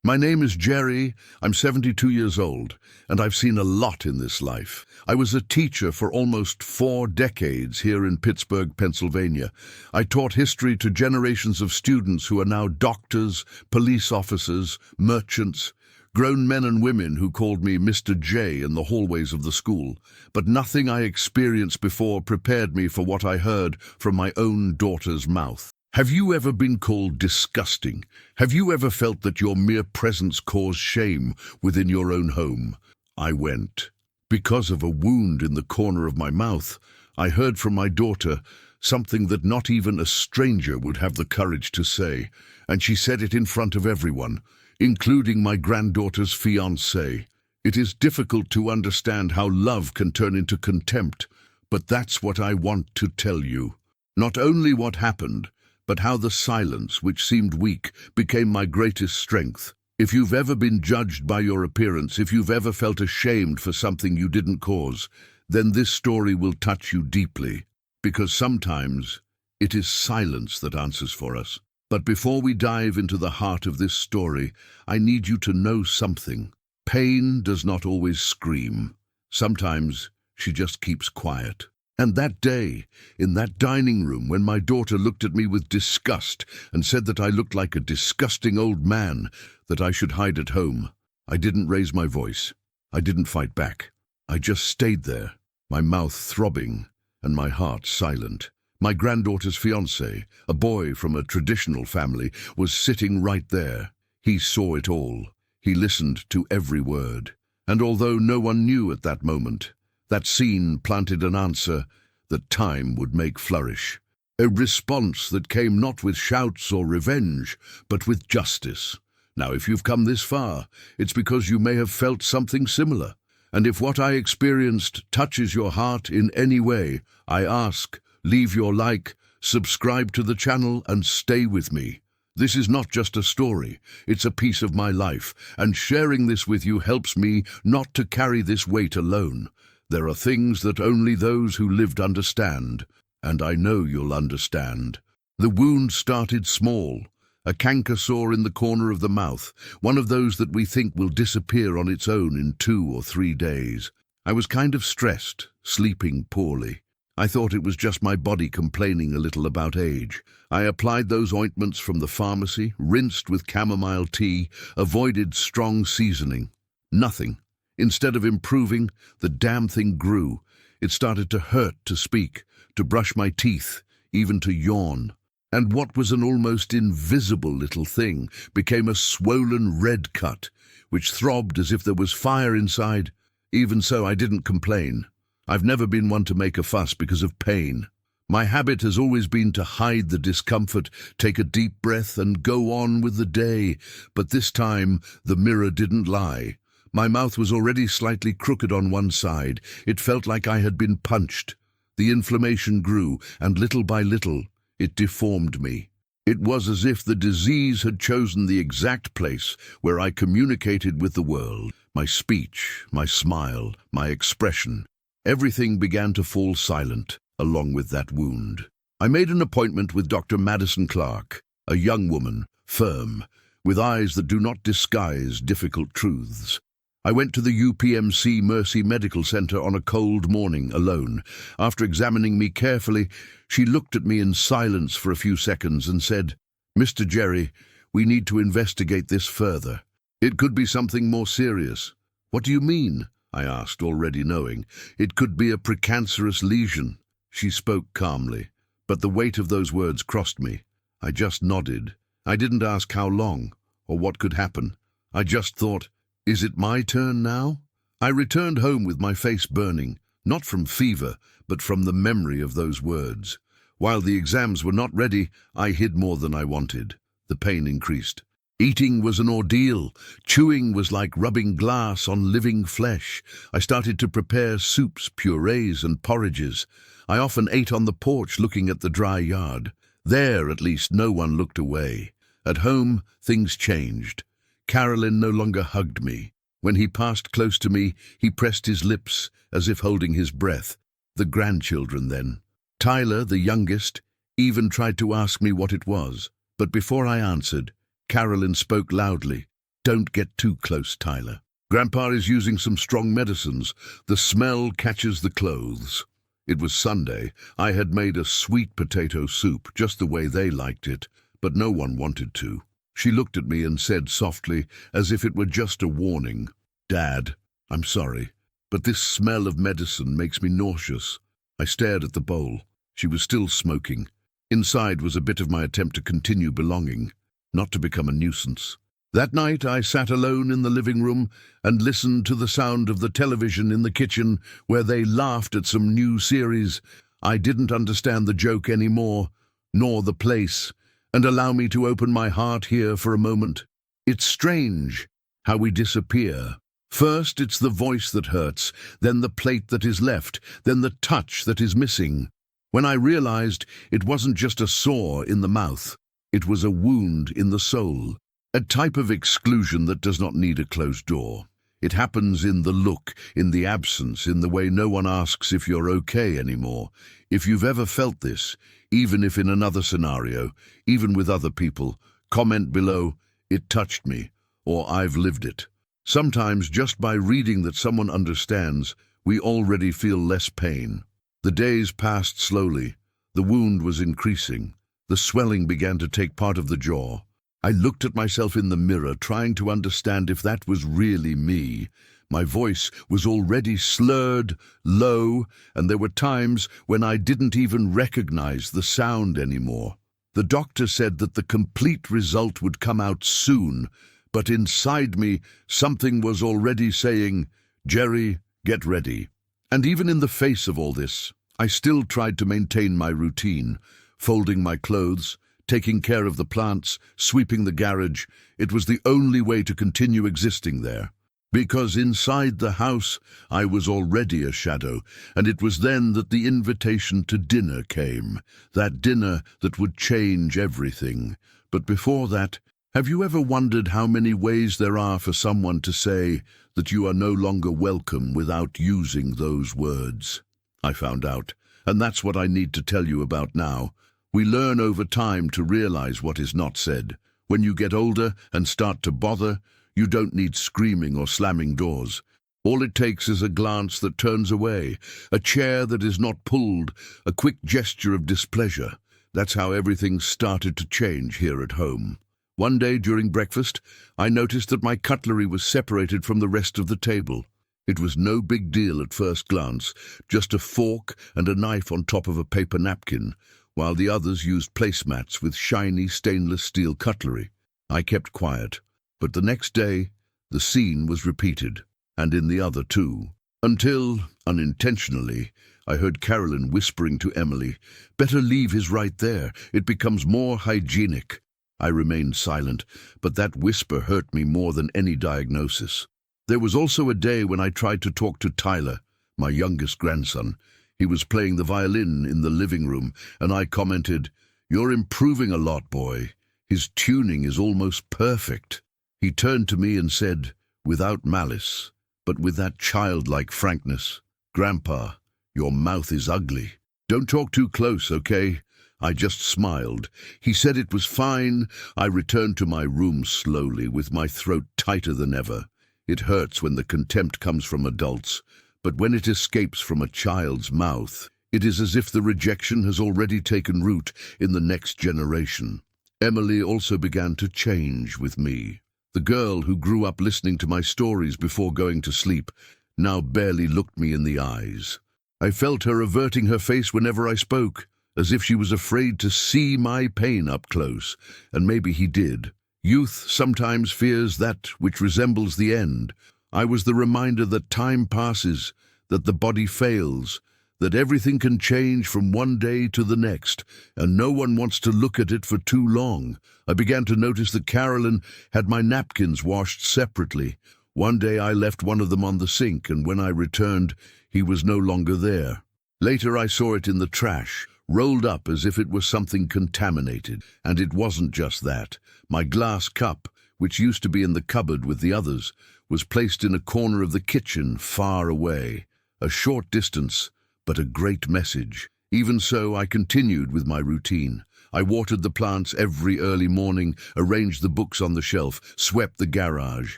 My name is Jerry. I'm 72 years old, and I've seen a lot in this life. I was a teacher for almost 4 decades here in Pittsburgh, Pennsylvania. I taught history to generations of students who are now doctors, police officers, merchants, grown men and women who called me Mr. J in the hallways of the school. But nothing I experienced before prepared me for what I heard from my own daughter's mouth. Have you ever been called disgusting? Have you ever felt that your mere presence caused shame within your own home? I went. Because of a wound in the corner of my mouth, I heard from my daughter something that not even a stranger would have the courage to say, and she said it in front of everyone, including my granddaughter's fiancé. It is difficult to understand how love can turn into contempt, but that's what I want to tell you. Not only what happened, but how the silence, which seemed weak, became my greatest strength. If you've ever been judged by your appearance, if you've ever felt ashamed for something you didn't cause, then this story will touch you deeply, because sometimes it is silence that answers for us. But before we dive into the heart of this story, I need you to know something. Pain does not always scream. Sometimes she just keeps quiet. And that day, in that dining room, when my daughter looked at me with disgust and said that I looked like a disgusting old man, that I should hide at home, I didn't raise my voice. I didn't fight back. I just stayed there, my mouth throbbing and my heart silent. My granddaughter's fiancé, a boy from a traditional family, was sitting right there. He saw it all. He listened to every word. And although no one knew at that moment, that scene planted an answer that time would make flourish. A response that came not with shouts or revenge, but with justice. Now, if you've come this far, it's because you may have felt something similar. And if what I experienced touches your heart in any way, I ask, leave your like, subscribe to the channel, and stay with me. This is not just a story, it's a piece of my life, and sharing this with you helps me not to carry this weight alone. There are things that only those who lived understand, and I know you'll understand. The wound started small, a canker sore in the corner of the mouth, one of those that we think will disappear on its own in 2 or 3 days. I was kind of stressed, sleeping poorly. I thought it was just my body complaining a little about age. I applied those ointments from the pharmacy, rinsed with chamomile tea, avoided strong seasoning. Nothing. Instead of improving, the damn thing grew. It started to hurt to speak, to brush my teeth, even to yawn. And what was an almost invisible little thing became a swollen red cut, which throbbed as if there was fire inside. Even so, I didn't complain. I've never been one to make a fuss because of pain. My habit has always been to hide the discomfort, take a deep breath, and go on with the day. But this time, the mirror didn't lie. My mouth was already slightly crooked on one side. It felt like I had been punched. The inflammation grew, and little by little, it deformed me. It was as if the disease had chosen the exact place where I communicated with the world. My speech, my smile, my expression. Everything began to fall silent, along with that wound. I made an appointment with Dr. Madison Clark, a young woman, firm, with eyes that do not disguise difficult truths. I went to the UPMC Mercy Medical Center on a cold morning, alone. After examining me carefully, she looked at me in silence for a few seconds and said, "Mr. Jerry, we need to investigate this further. It could be something more serious." "What do you mean?" I asked, already knowing. "It could be a precancerous lesion." She spoke calmly, but the weight of those words crossed me. I just nodded. I didn't ask how long, or what could happen. I just thought, is it my turn now? I returned home with my face burning, not from fever, but from the memory of those words. While the exams were not ready, I hid more than I wanted. The pain increased. Eating was an ordeal. Chewing was like rubbing glass on living flesh. I started to prepare soups, purees, and porridges. I often ate on the porch looking at the dry yard. There, at least, no one looked away. At home, things changed. Carolyn no longer hugged me. When he passed close to me, he pressed his lips, as if holding his breath. The grandchildren, then. Tyler, the youngest, even tried to ask me what it was. But before I answered, Carolyn spoke loudly. Don't get too close, Tyler. Grandpa is using some strong medicines. The smell catches the clothes. It was Sunday. I had made a sweet potato soup, just the way they liked it, but no one wanted to. She looked at me and said softly, as if it were just a warning, "Dad, I'm sorry, but this smell of medicine makes me nauseous." I stared at the bowl. She was still smoking. Inside was a bit of my attempt to continue belonging, not to become a nuisance. That night I sat alone in the living room and listened to the sound of the television in the kitchen where they laughed at some new series. I didn't understand the joke anymore, nor the place, and allow me to open my heart here for a moment. It's strange how we disappear. First it's the voice that hurts, then the plate that is left, then the touch that is missing. When I realized it wasn't just a sore in the mouth, it was a wound in the soul. A type of exclusion that does not need a closed door. It happens in the look, in the absence, in the way no one asks if you're okay anymore. If you've ever felt this, even if in another scenario, even with other people, comment below, "It touched me," or "I've lived it." Sometimes just by reading that someone understands, we already feel less pain. The days passed slowly. The wound was increasing. The swelling began to take part of the jaw. I looked at myself in the mirror, trying to understand if that was really me. My voice was already slurred, low, and there were times when I didn't even recognize the sound anymore. The doctor said that the complete result would come out soon, but inside me, something was already saying, "Jerry, get ready." And even in the face of all this, I still tried to maintain my routine, folding my clothes, taking care of the plants, sweeping the garage. It was the only way to continue existing there. Because inside the house, I was already a shadow, and it was then that the invitation to dinner came, that dinner that would change everything. But before that, have you ever wondered how many ways there are for someone to say that you are no longer welcome without using those words? I found out, and that's what I need to tell you about now. We learn over time to realize what is not said. When you get older and start to bother, you don't need screaming or slamming doors. All it takes is a glance that turns away, a chair that is not pulled, a quick gesture of displeasure. That's how everything started to change here at home. One day during breakfast, I noticed that my cutlery was separated from the rest of the table. It was no big deal at first glance, just a fork and a knife on top of a paper napkin, while the others used placemats with shiny stainless steel cutlery. I kept quiet, but the next day, the scene was repeated, and in the other too, until, unintentionally, I heard Carolyn whispering to Emily, "Better leave his right there, it becomes more hygienic." I remained silent, but that whisper hurt me more than any diagnosis. There was also a day when I tried to talk to Tyler, my youngest grandson. He was playing the violin in the living room, and I commented, "You're improving a lot, boy. His tuning is almost perfect." He turned to me and said, without malice, but with that childlike frankness, "Grandpa, your mouth is ugly. Don't talk too close, okay?" I just smiled. He said it was fine. I returned to my room slowly, with my throat tighter than ever. It hurts when the contempt comes from adults, but when it escapes from a child's mouth, it is as if the rejection has already taken root in the next generation. Emily also began to change with me. The girl who grew up listening to my stories before going to sleep now barely looked me in the eyes. I felt her averting her face whenever I spoke, as if she was afraid to see my pain up close, and maybe he did. Youth sometimes fears that which resembles the end. I was the reminder that time passes, that the body fails, that everything can change from one day to the next, and no one wants to look at it for too long. I began to notice that Carolyn had my napkins washed separately. One day I left one of them on the sink, and when I returned, he was no longer there. Later I saw it in the trash, rolled up as if it was something contaminated. And it wasn't just that. My glass cup, which used to be in the cupboard with the others, was placed in a corner of the kitchen far away. A short distance, but a great message. Even so, I continued with my routine. I watered the plants every early morning, arranged the books on the shelf, swept the garage.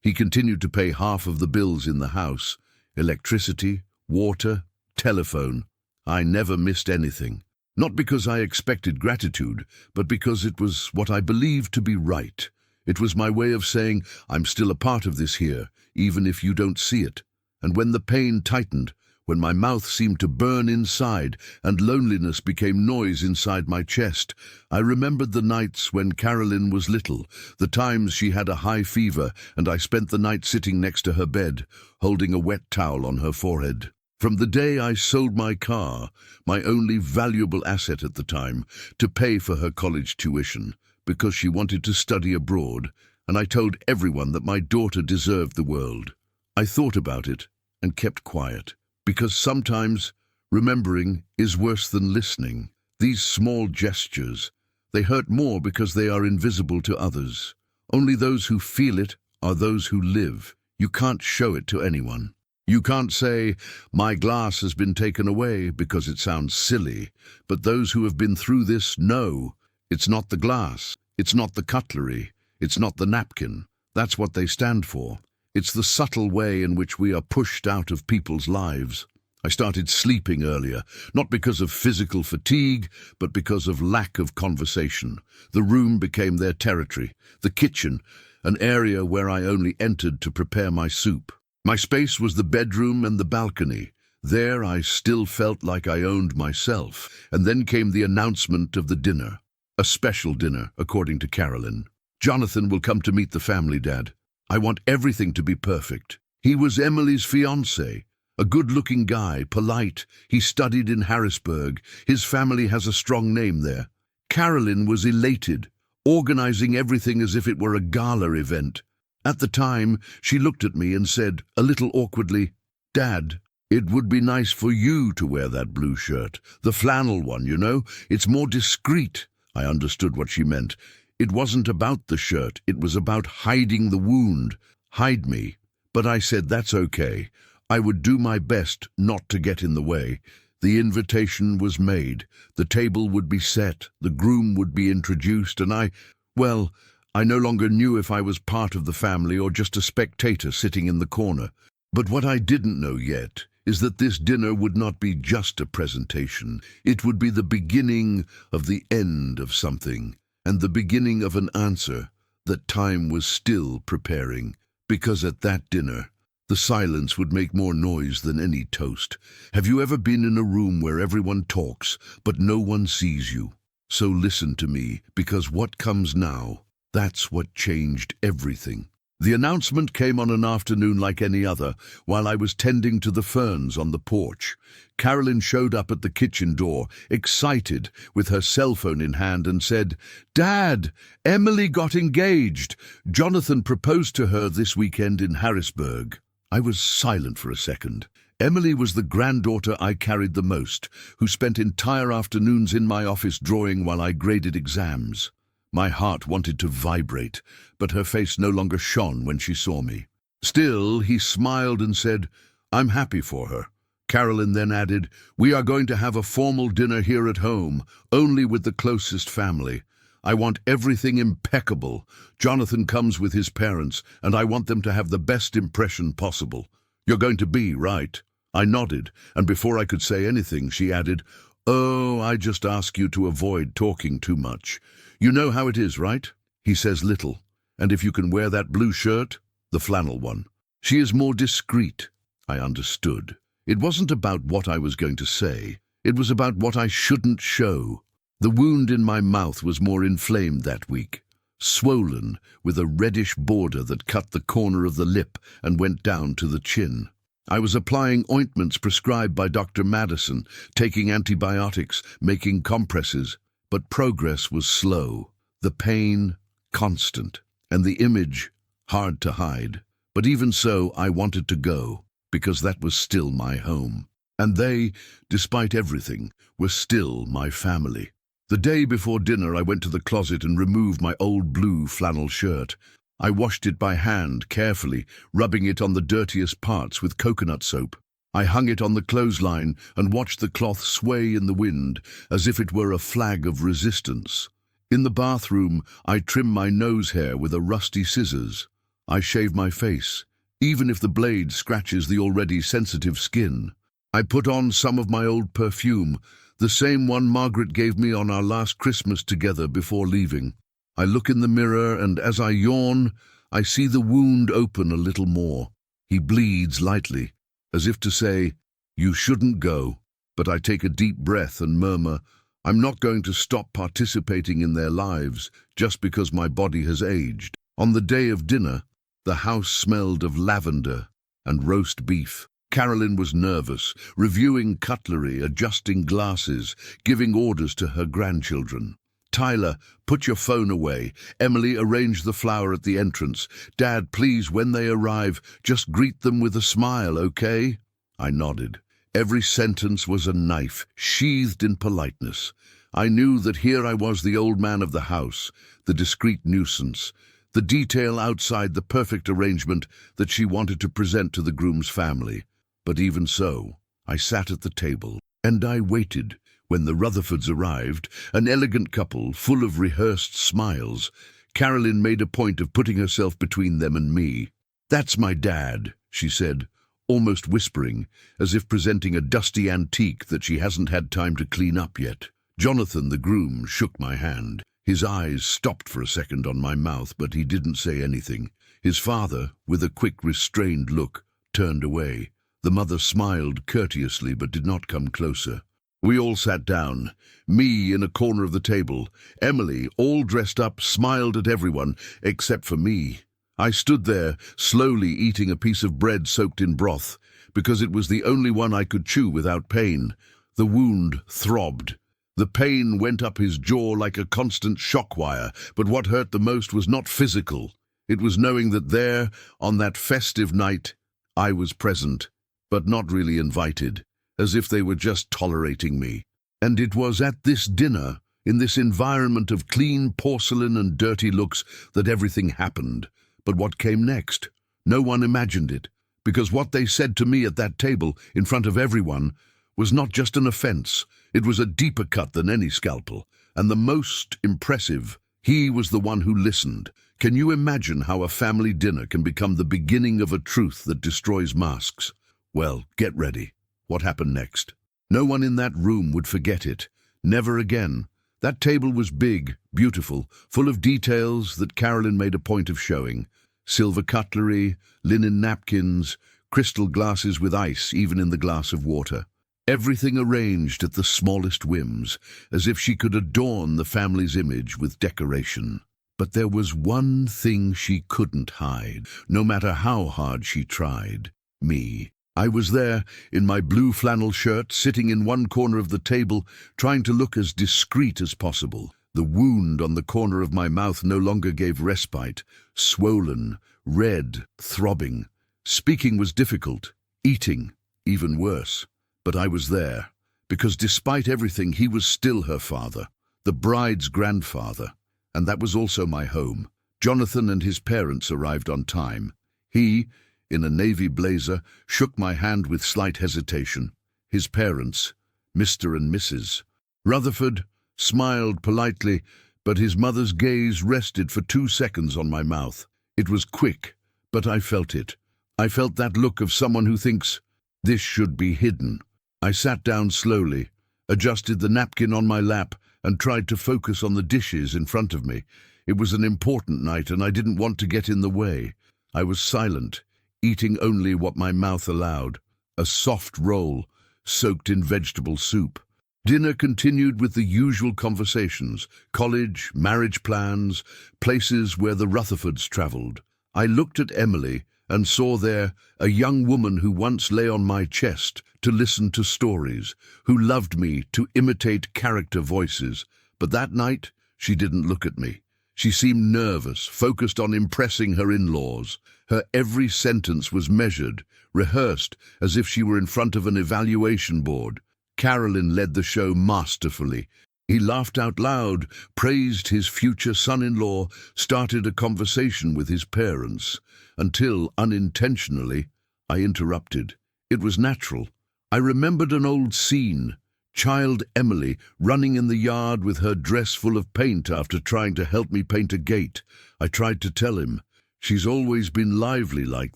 He continued to pay half of the bills in the house. Electricity, water, telephone. I never missed anything. Not because I expected gratitude, but because it was what I believed to be right. It was my way of saying, I'm still a part of this here, even if you don't see it. And when the pain tightened, when my mouth seemed to burn inside and loneliness became noise inside my chest, I remembered the nights when Carolyn was little, the times she had a high fever and I spent the night sitting next to her bed, holding a wet towel on her forehead. From the day I sold my car, my only valuable asset at the time, to pay for her college tuition, because she wanted to study abroad, and I told everyone that my daughter deserved the world. I thought about it and kept quiet, because sometimes remembering is worse than listening. These small gestures, they hurt more because they are invisible to others. Only those who feel it are those who live. You can't show it to anyone. You can't say, my glass has been taken away, because it sounds silly, but those who have been through this know it's not the glass, it's not the cutlery, it's not the napkin. That's what they stand for. It's the subtle way in which we are pushed out of people's lives. I started sleeping earlier, not because of physical fatigue, but because of lack of conversation. The room became their territory, the kitchen, an area where I only entered to prepare my soup. My space was the bedroom and the balcony. There I still felt like I owned myself. And then came the announcement of the dinner. A special dinner, according to Carolyn. Jonathan will come to meet the family, Dad. I want everything to be perfect. He was Emily's fiancé. A good-looking guy, polite. He studied in Harrisburg. His family has a strong name there. Carolyn was elated, organizing everything as if it were a gala event. At the time, she looked at me and said, a little awkwardly, Dad, it would be nice for you to wear that blue shirt. The flannel one, you know. It's more discreet. I understood what she meant. It wasn't about the shirt. It was about hiding the wound. Hide me. But I said, that's okay. I would do my best not to get in the way. The invitation was made. The table would be set. The groom would be introduced, and I no longer knew if I was part of the family or just a spectator sitting in the corner. But what I didn't know yet is that this dinner would not be just a presentation. It would be the beginning of the end of something, and the beginning of an answer that time was still preparing. Because at that dinner, the silence would make more noise than any toast. Have you ever been in a room where everyone talks, but no one sees you? So listen to me, because what comes now, that's what changed everything. The announcement came on an afternoon like any other, while I was tending to the ferns on the porch. Carolyn showed up at the kitchen door, excited, with her cell phone in hand, and said, Dad, Emily got engaged. Jonathan proposed to her this weekend in Harrisburg. I was silent for a second. Emily was the granddaughter I carried the most, who spent entire afternoons in my office drawing while I graded exams. My heart wanted to vibrate, but her face no longer shone when she saw me. Still, he smiled and said, I'm happy for her. Carolyn then added, we are going to have a formal dinner here at home, only with the closest family. I want everything impeccable. Jonathan comes with his parents, and I want them to have the best impression possible. You're going to be, right? I nodded, and before I could say anything, she added, Oh, I just ask you to avoid talking too much. You know how it is, right? He says little. And if you can wear that blue shirt, the flannel one. She is more discreet. I understood. It wasn't about what I was going to say. It was about what I shouldn't show. The wound in my mouth was more inflamed that week, swollen with a reddish border that cut the corner of the lip and went down to the chin. I was applying ointments prescribed by Dr. Madison, taking antibiotics, making compresses, but progress was slow, the pain constant, and the image hard to hide. But even so, I wanted to go, because that was still my home. And they, despite everything, were still my family. The day before dinner, I went to the closet and removed my old blue flannel shirt. I washed it by hand, carefully, rubbing it on the dirtiest parts with coconut soap. I hung it on the clothesline and watched the cloth sway in the wind as if it were a flag of resistance. In the bathroom, I trim my nose hair with a rusty scissors. I shave my face, even if the blade scratches the already sensitive skin. I put on some of my old perfume, the same one Margaret gave me on our last Christmas together before leaving. I look in the mirror, and as I yawn, I see the wound open a little more. He bleeds lightly, as if to say, "You shouldn't go." But I take a deep breath and murmur, "I'm not going to stop participating in their lives just because my body has aged." On the day of dinner, the house smelled of lavender and roast beef. Carolyn was nervous, reviewing cutlery, adjusting glasses, giving orders to her grandchildren. "Tyler, put your phone away. Emily, arrange the flower at the entrance. Dad, please, when they arrive, just greet them with a smile, okay?" I nodded. Every sentence was a knife, sheathed in politeness. I knew that here I was, the old man of the house, the discreet nuisance, the detail outside the perfect arrangement that she wanted to present to the groom's family. But even so, I sat at the table, and I waited. When the Rutherfords arrived, an elegant couple, full of rehearsed smiles, Carolyn made a point of putting herself between them and me. "That's my dad," she said, almost whispering, as if presenting a dusty antique that she hasn't had time to clean up yet. Jonathan, the groom, shook my hand. His eyes stopped for a second on my mouth, but he didn't say anything. His father, with a quick, restrained look, turned away. The mother smiled courteously but did not come closer. We all sat down, me in a corner of the table. Emily, all dressed up, smiled at everyone, except for me. I stood there, slowly eating a piece of bread soaked in broth, because it was the only one I could chew without pain. The wound throbbed. The pain went up his jaw like a constant shock wire, but what hurt the most was not physical. It was knowing that there, on that festive night, I was present, but not really invited, as if they were just tolerating me. And it was at this dinner, in this environment of clean porcelain and dirty looks, that everything happened. But what came next? No one imagined it, because what they said to me at that table, in front of everyone, was not just an offense. It was a deeper cut than any scalpel, and the most impressive, he was the one who listened. Can you imagine how a family dinner can become the beginning of a truth that destroys masks? Well, get ready. What happened next? No one in that room would forget it. Never again. That table was big, beautiful, full of details that Carolyn made a point of showing. Silver cutlery, linen napkins, crystal glasses with ice even in the glass of water. Everything arranged at the smallest whims, as if she could adorn the family's image with decoration. But there was one thing she couldn't hide, no matter how hard she tried: me. I was there, in my blue flannel shirt, sitting in one corner of the table, trying to look as discreet as possible. The wound on the corner of my mouth no longer gave respite. Swollen, red, throbbing. Speaking was difficult. Eating, even worse. But I was there, because despite everything, he was still her father, the bride's grandfather. And that was also my home. Jonathan and his parents arrived on time. He, in a navy blazer, shook my hand with slight hesitation. His parents, Mr. and Mrs. Rutherford, smiled politely, but his mother's gaze rested for 2 seconds on my mouth. It was quick, but I felt it. I felt that look of someone who thinks, "This should be hidden." I sat down slowly, adjusted the napkin on my lap, and tried to focus on the dishes in front of me. It was an important night, and I didn't want to get in the way. I was silent, eating only what my mouth allowed, a soft roll, soaked in vegetable soup. Dinner continued with the usual conversations: college, marriage plans, places where the Rutherfords travelled. I looked at Emily and saw there a young woman who once lay on my chest to listen to stories, who loved me to imitate character voices. But that night, she didn't look at me. She seemed nervous, focused on impressing her in-laws. Her every sentence was measured, rehearsed, as if she were in front of an evaluation board. Carolyn led the show masterfully. He laughed out loud, praised his future son-in-law, started a conversation with his parents, until, unintentionally, I interrupted. It was natural. I remembered an old scene. Child Emily running in the yard with her dress full of paint after trying to help me paint a gate. I tried to tell him, "She's always been lively like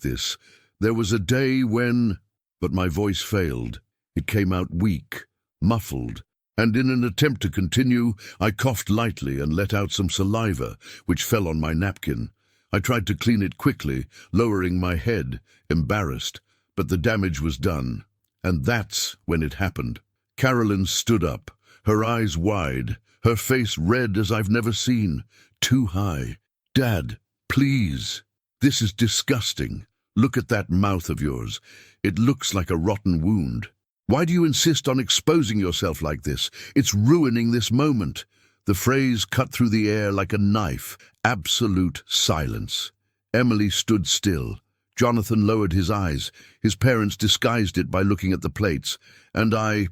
this. There was a day when—" But my voice failed. It came out weak, muffled, and in an attempt to continue, I coughed lightly and let out some saliva, which fell on my napkin. I tried to clean it quickly, lowering my head, embarrassed, but the damage was done. And that's when it happened. Carolyn stood up, her eyes wide, her face red as I've never seen, too high. "Dad, please. This is disgusting. Look at that mouth of yours. It looks like a rotten wound. Why do you insist on exposing yourself like this? It's ruining this moment." The phrase cut through the air like a knife. Absolute silence. Emily stood still. Jonathan lowered his eyes. His parents disguised it by looking at the plates. And I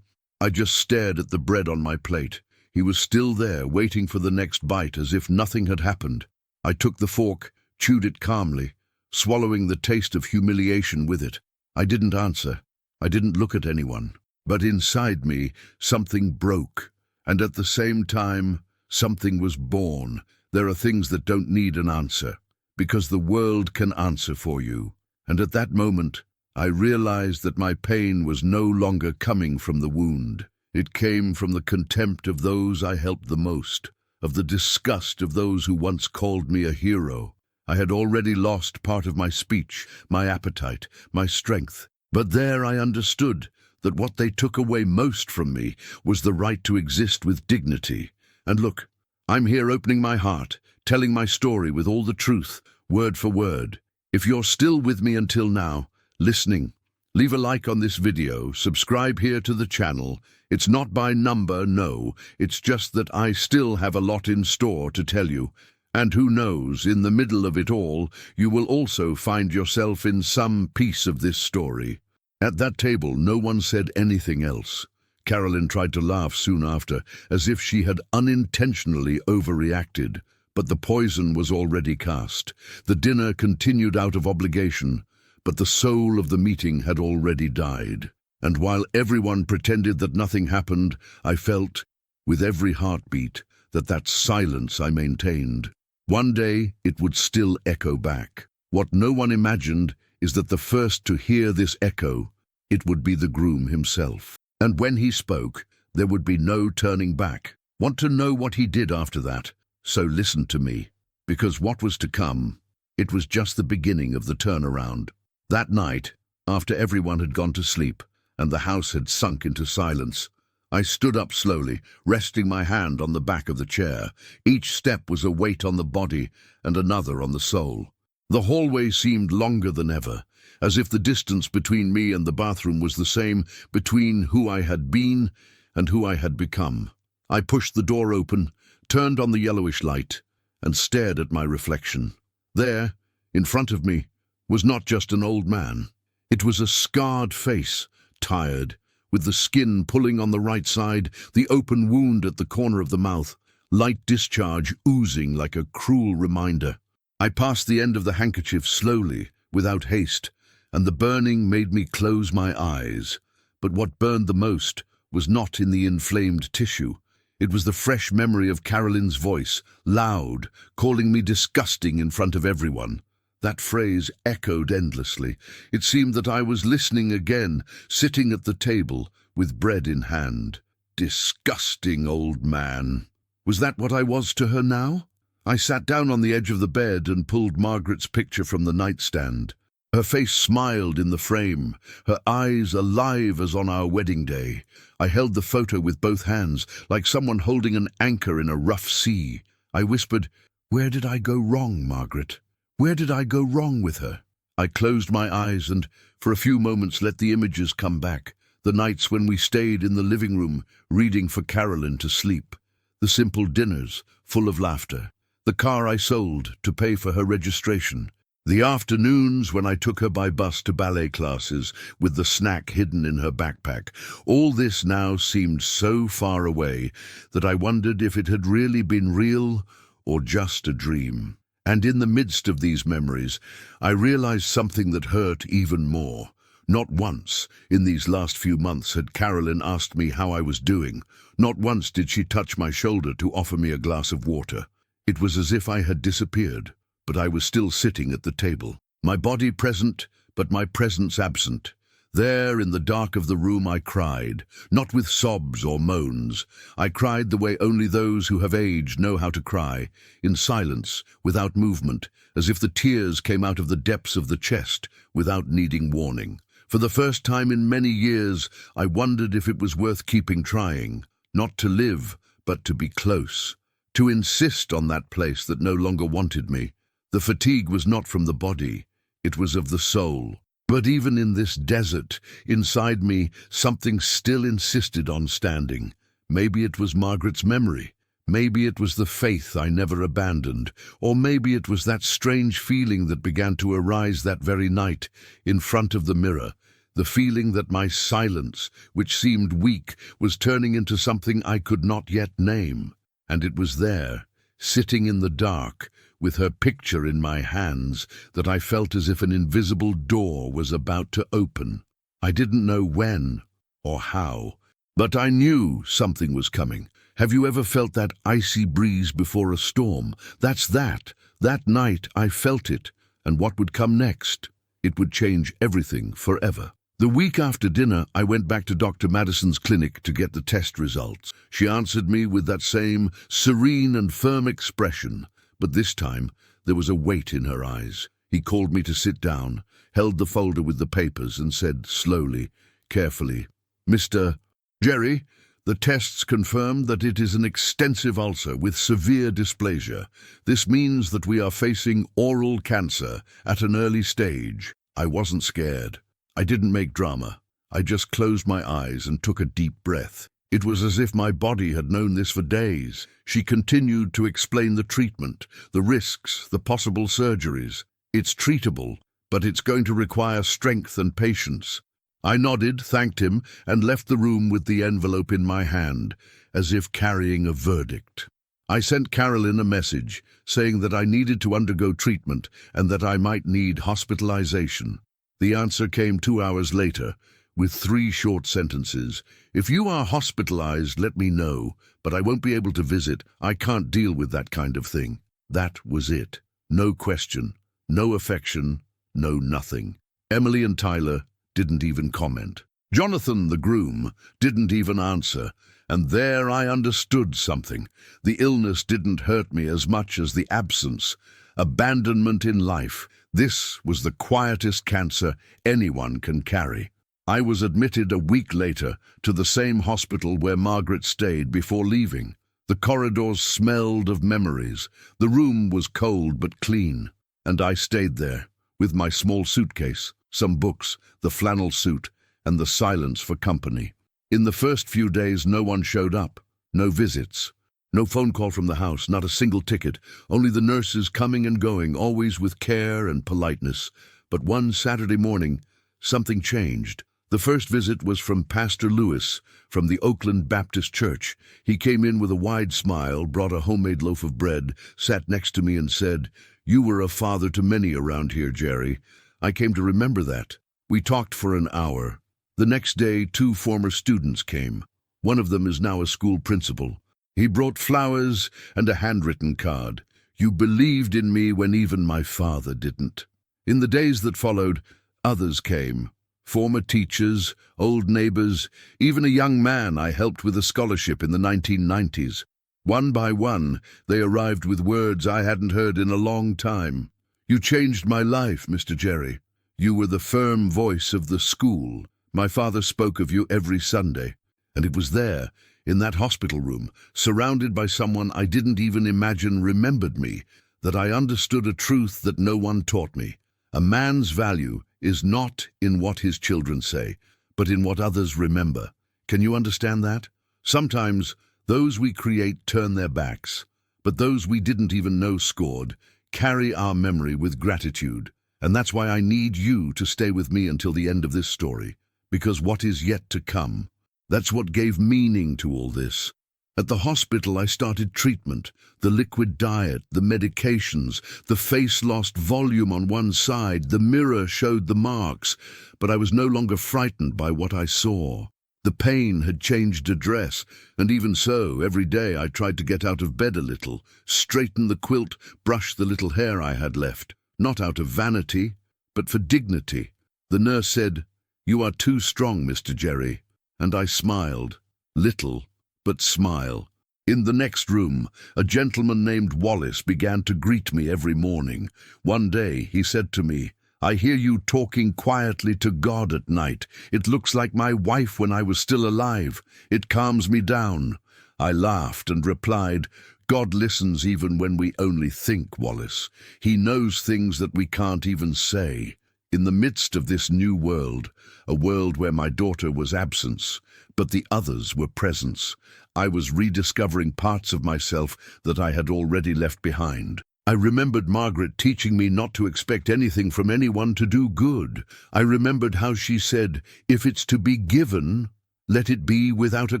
just stared at the bread on my plate. He was still there, waiting for the next bite as if nothing had happened. I took the fork, chewed it calmly, swallowing the taste of humiliation with it. I didn't answer. I didn't look at anyone. But inside me, something broke. And at the same time, something was born. There are things that don't need an answer, because the world can answer for you. And at that moment, I realized that my pain was no longer coming from the wound. It came from the contempt of those I helped the most, of the disgust of those who once called me a hero. I had already lost part of my speech, my appetite, my strength. But there I understood that what they took away most from me was the right to exist with dignity. And look, I'm here opening my heart, telling my story with all the truth, word for word. If you're still with me until now, listening, leave a like on this video, subscribe here to the channel. It's not by number, no, it's just that I still have a lot in store to tell you. And who knows, in the middle of it all, you will also find yourself in some piece of this story. At that table, no one said anything else. Carolyn tried to laugh soon after, as if she had unintentionally overreacted. But the poison was already cast. The dinner continued out of obligation, but the soul of the meeting had already died. And while everyone pretended that nothing happened, I felt, with every heartbeat, that silence I maintained. One day it would still echo back. What no one imagined is that the first to hear this echo, it would be the groom himself. And when he spoke, there would be no turning back. Want to know what he did after that? So listen to me, because what was to come, it was just the beginning of the turnaround. That night, after everyone had gone to sleep and the house had sunk into silence, I stood up slowly, resting my hand on the back of the chair. Each step was a weight on the body and another on the soul. The hallway seemed longer than ever, as if the distance between me and the bathroom was the same between who I had been and who I had become. I pushed the door open, turned on the yellowish light, and stared at my reflection. There, in front of me, was not just an old man. It was a scarred face, tired, with the skin pulling on the right side, the open wound at the corner of the mouth, light discharge oozing like a cruel reminder. I passed the end of the handkerchief slowly, without haste, and the burning made me close my eyes. But what burned the most was not in the inflamed tissue. It was the fresh memory of Carolyn's voice, loud, calling me disgusting in front of everyone. That phrase echoed endlessly. It seemed that I was listening again, sitting at the table, with bread in hand. Disgusting old man. Was that what I was to her now? I sat down on the edge of the bed and pulled Margaret's picture from the nightstand. Her face smiled in the frame, her eyes alive as on our wedding day. I held the photo with both hands, like someone holding an anchor in a rough sea. I whispered, "Where did I go wrong, Margaret? Where did I go wrong with her?" I closed my eyes and, for a few moments, let the images come back. The nights when we stayed in the living room, reading for Carolyn to sleep. The simple dinners, full of laughter. The car I sold to pay for her registration. The afternoons when I took her by bus to ballet classes with the snack hidden in her backpack. All this now seemed so far away that I wondered if it had really been real or just a dream. And in the midst of these memories, I realized something that hurt even more. Not once, in these last few months, had Carolyn asked me how I was doing. Not once did she touch my shoulder to offer me a glass of water. It was as if I had disappeared, but I was still sitting at the table. My body present, but my presence absent. There, in the dark of the room, I cried, not with sobs or moans. I cried the way only those who have aged know how to cry, in silence, without movement, as if the tears came out of the depths of the chest, without needing warning. For the first time in many years, I wondered if it was worth keeping trying, not to live, but to be close, to insist on that place that no longer wanted me. The fatigue was not from the body, it was of the soul. But even in this desert, inside me, something still insisted on standing. Maybe it was Margaret's memory. Maybe it was the faith I never abandoned. Or maybe it was that strange feeling that began to arise that very night, in front of the mirror. The feeling that my silence, which seemed weak, was turning into something I could not yet name. And it was there, sitting in the dark, with her picture in my hands, that I felt as if an invisible door was about to open. I didn't know when or how, but I knew something was coming. Have you ever felt that icy breeze before a storm? That's that. That night I felt it, and what would come next? It would change everything forever. The week after dinner, I went back to Dr. Madison's clinic to get the test results. She answered me with that same serene and firm expression. But this time, there was a weight in her eyes. He called me to sit down, held the folder with the papers, and said slowly, carefully, "Mr. Jerry, the tests confirmed that it is an extensive ulcer with severe dysplasia. This means that we are facing oral cancer at an early stage." I wasn't scared. I didn't make drama. I just closed my eyes and took a deep breath. It was as if my body had known this for days. She continued to explain the treatment, the risks, the possible surgeries. "It's treatable, but it's going to require strength and patience." I nodded, thanked him, and left the room with the envelope in my hand, as if carrying a verdict. I sent Carolyn a message, saying that I needed to undergo treatment and that I might need hospitalization. The answer came 2 hours later, with 3 short sentences. "If you are hospitalized, let me know, but I won't be able to visit. I can't deal with that kind of thing." That was it. No question, no affection, no nothing. Emily and Tyler didn't even comment. Jonathan, the groom, didn't even answer, and there I understood something. The illness didn't hurt me as much as the absence. Abandonment in life. This was the quietest cancer anyone can carry. I was admitted a week later to the same hospital where Margaret stayed before leaving. The corridors smelled of memories. The room was cold but clean, and I stayed there, with my small suitcase, some books, the flannel suit, and the silence for company. In the first few days, no one showed up. No visits. No phone call from the house, not a single ticket, only the nurses coming and going, always with care and politeness. But one Saturday morning, something changed. The first visit was from Pastor Lewis, from the Oakland Baptist Church. He came in with a wide smile, brought a homemade loaf of bread, sat next to me and said, "You were a father to many around here, Jerry. I came to remember that." We talked for an hour. The next day, 2 former students came. One of them is now a school principal. He brought flowers and a handwritten card. "You believed in me when even my father didn't." In the days that followed, others came. Former teachers, old neighbors, even a young man I helped with a scholarship in the 1990s. One by one, they arrived with words I hadn't heard in a long time. "You changed my life, Mr. Jerry. You were the firm voice of the school. My father spoke of you every Sunday." And it was there, in that hospital room, surrounded by someone I didn't even imagine remembered me, that I understood a truth that no one taught me. A man's value is not in what his children say, but in what others remember. Can you understand that? Sometimes those we create turn their backs, but those we didn't even know scored carry our memory with gratitude. And that's why I need you to stay with me until the end of this story, because what is yet to come, that's what gave meaning to all this. At the hospital, I started treatment, the liquid diet, the medications, the face lost volume on one side, the mirror showed the marks, but I was no longer frightened by what I saw. The pain had changed address, and even so, every day I tried to get out of bed a little, straighten the quilt, brush the little hair I had left, not out of vanity, but for dignity. The nurse said, "You are too strong, Mr. Jerry," and I smiled. Little, but smile. In the next room, a gentleman named Wallace began to greet me every morning. One day he said to me, "I hear you talking quietly to God at night. It looks like my wife when I was still alive. It calms me down." I laughed and replied, "God listens even when we only think, Wallace. He knows things that we can't even say." In the midst of this new world, a world where my daughter was absence, but the others were presence, I was rediscovering parts of myself that I had already left behind. I remembered Margaret teaching me not to expect anything from anyone to do good. I remembered how she said, "If it's to be given, let it be without a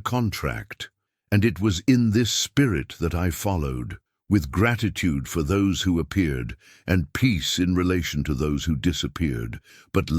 contract." And it was in this spirit that I followed, with gratitude for those who appeared, and peace in relation to those who disappeared. But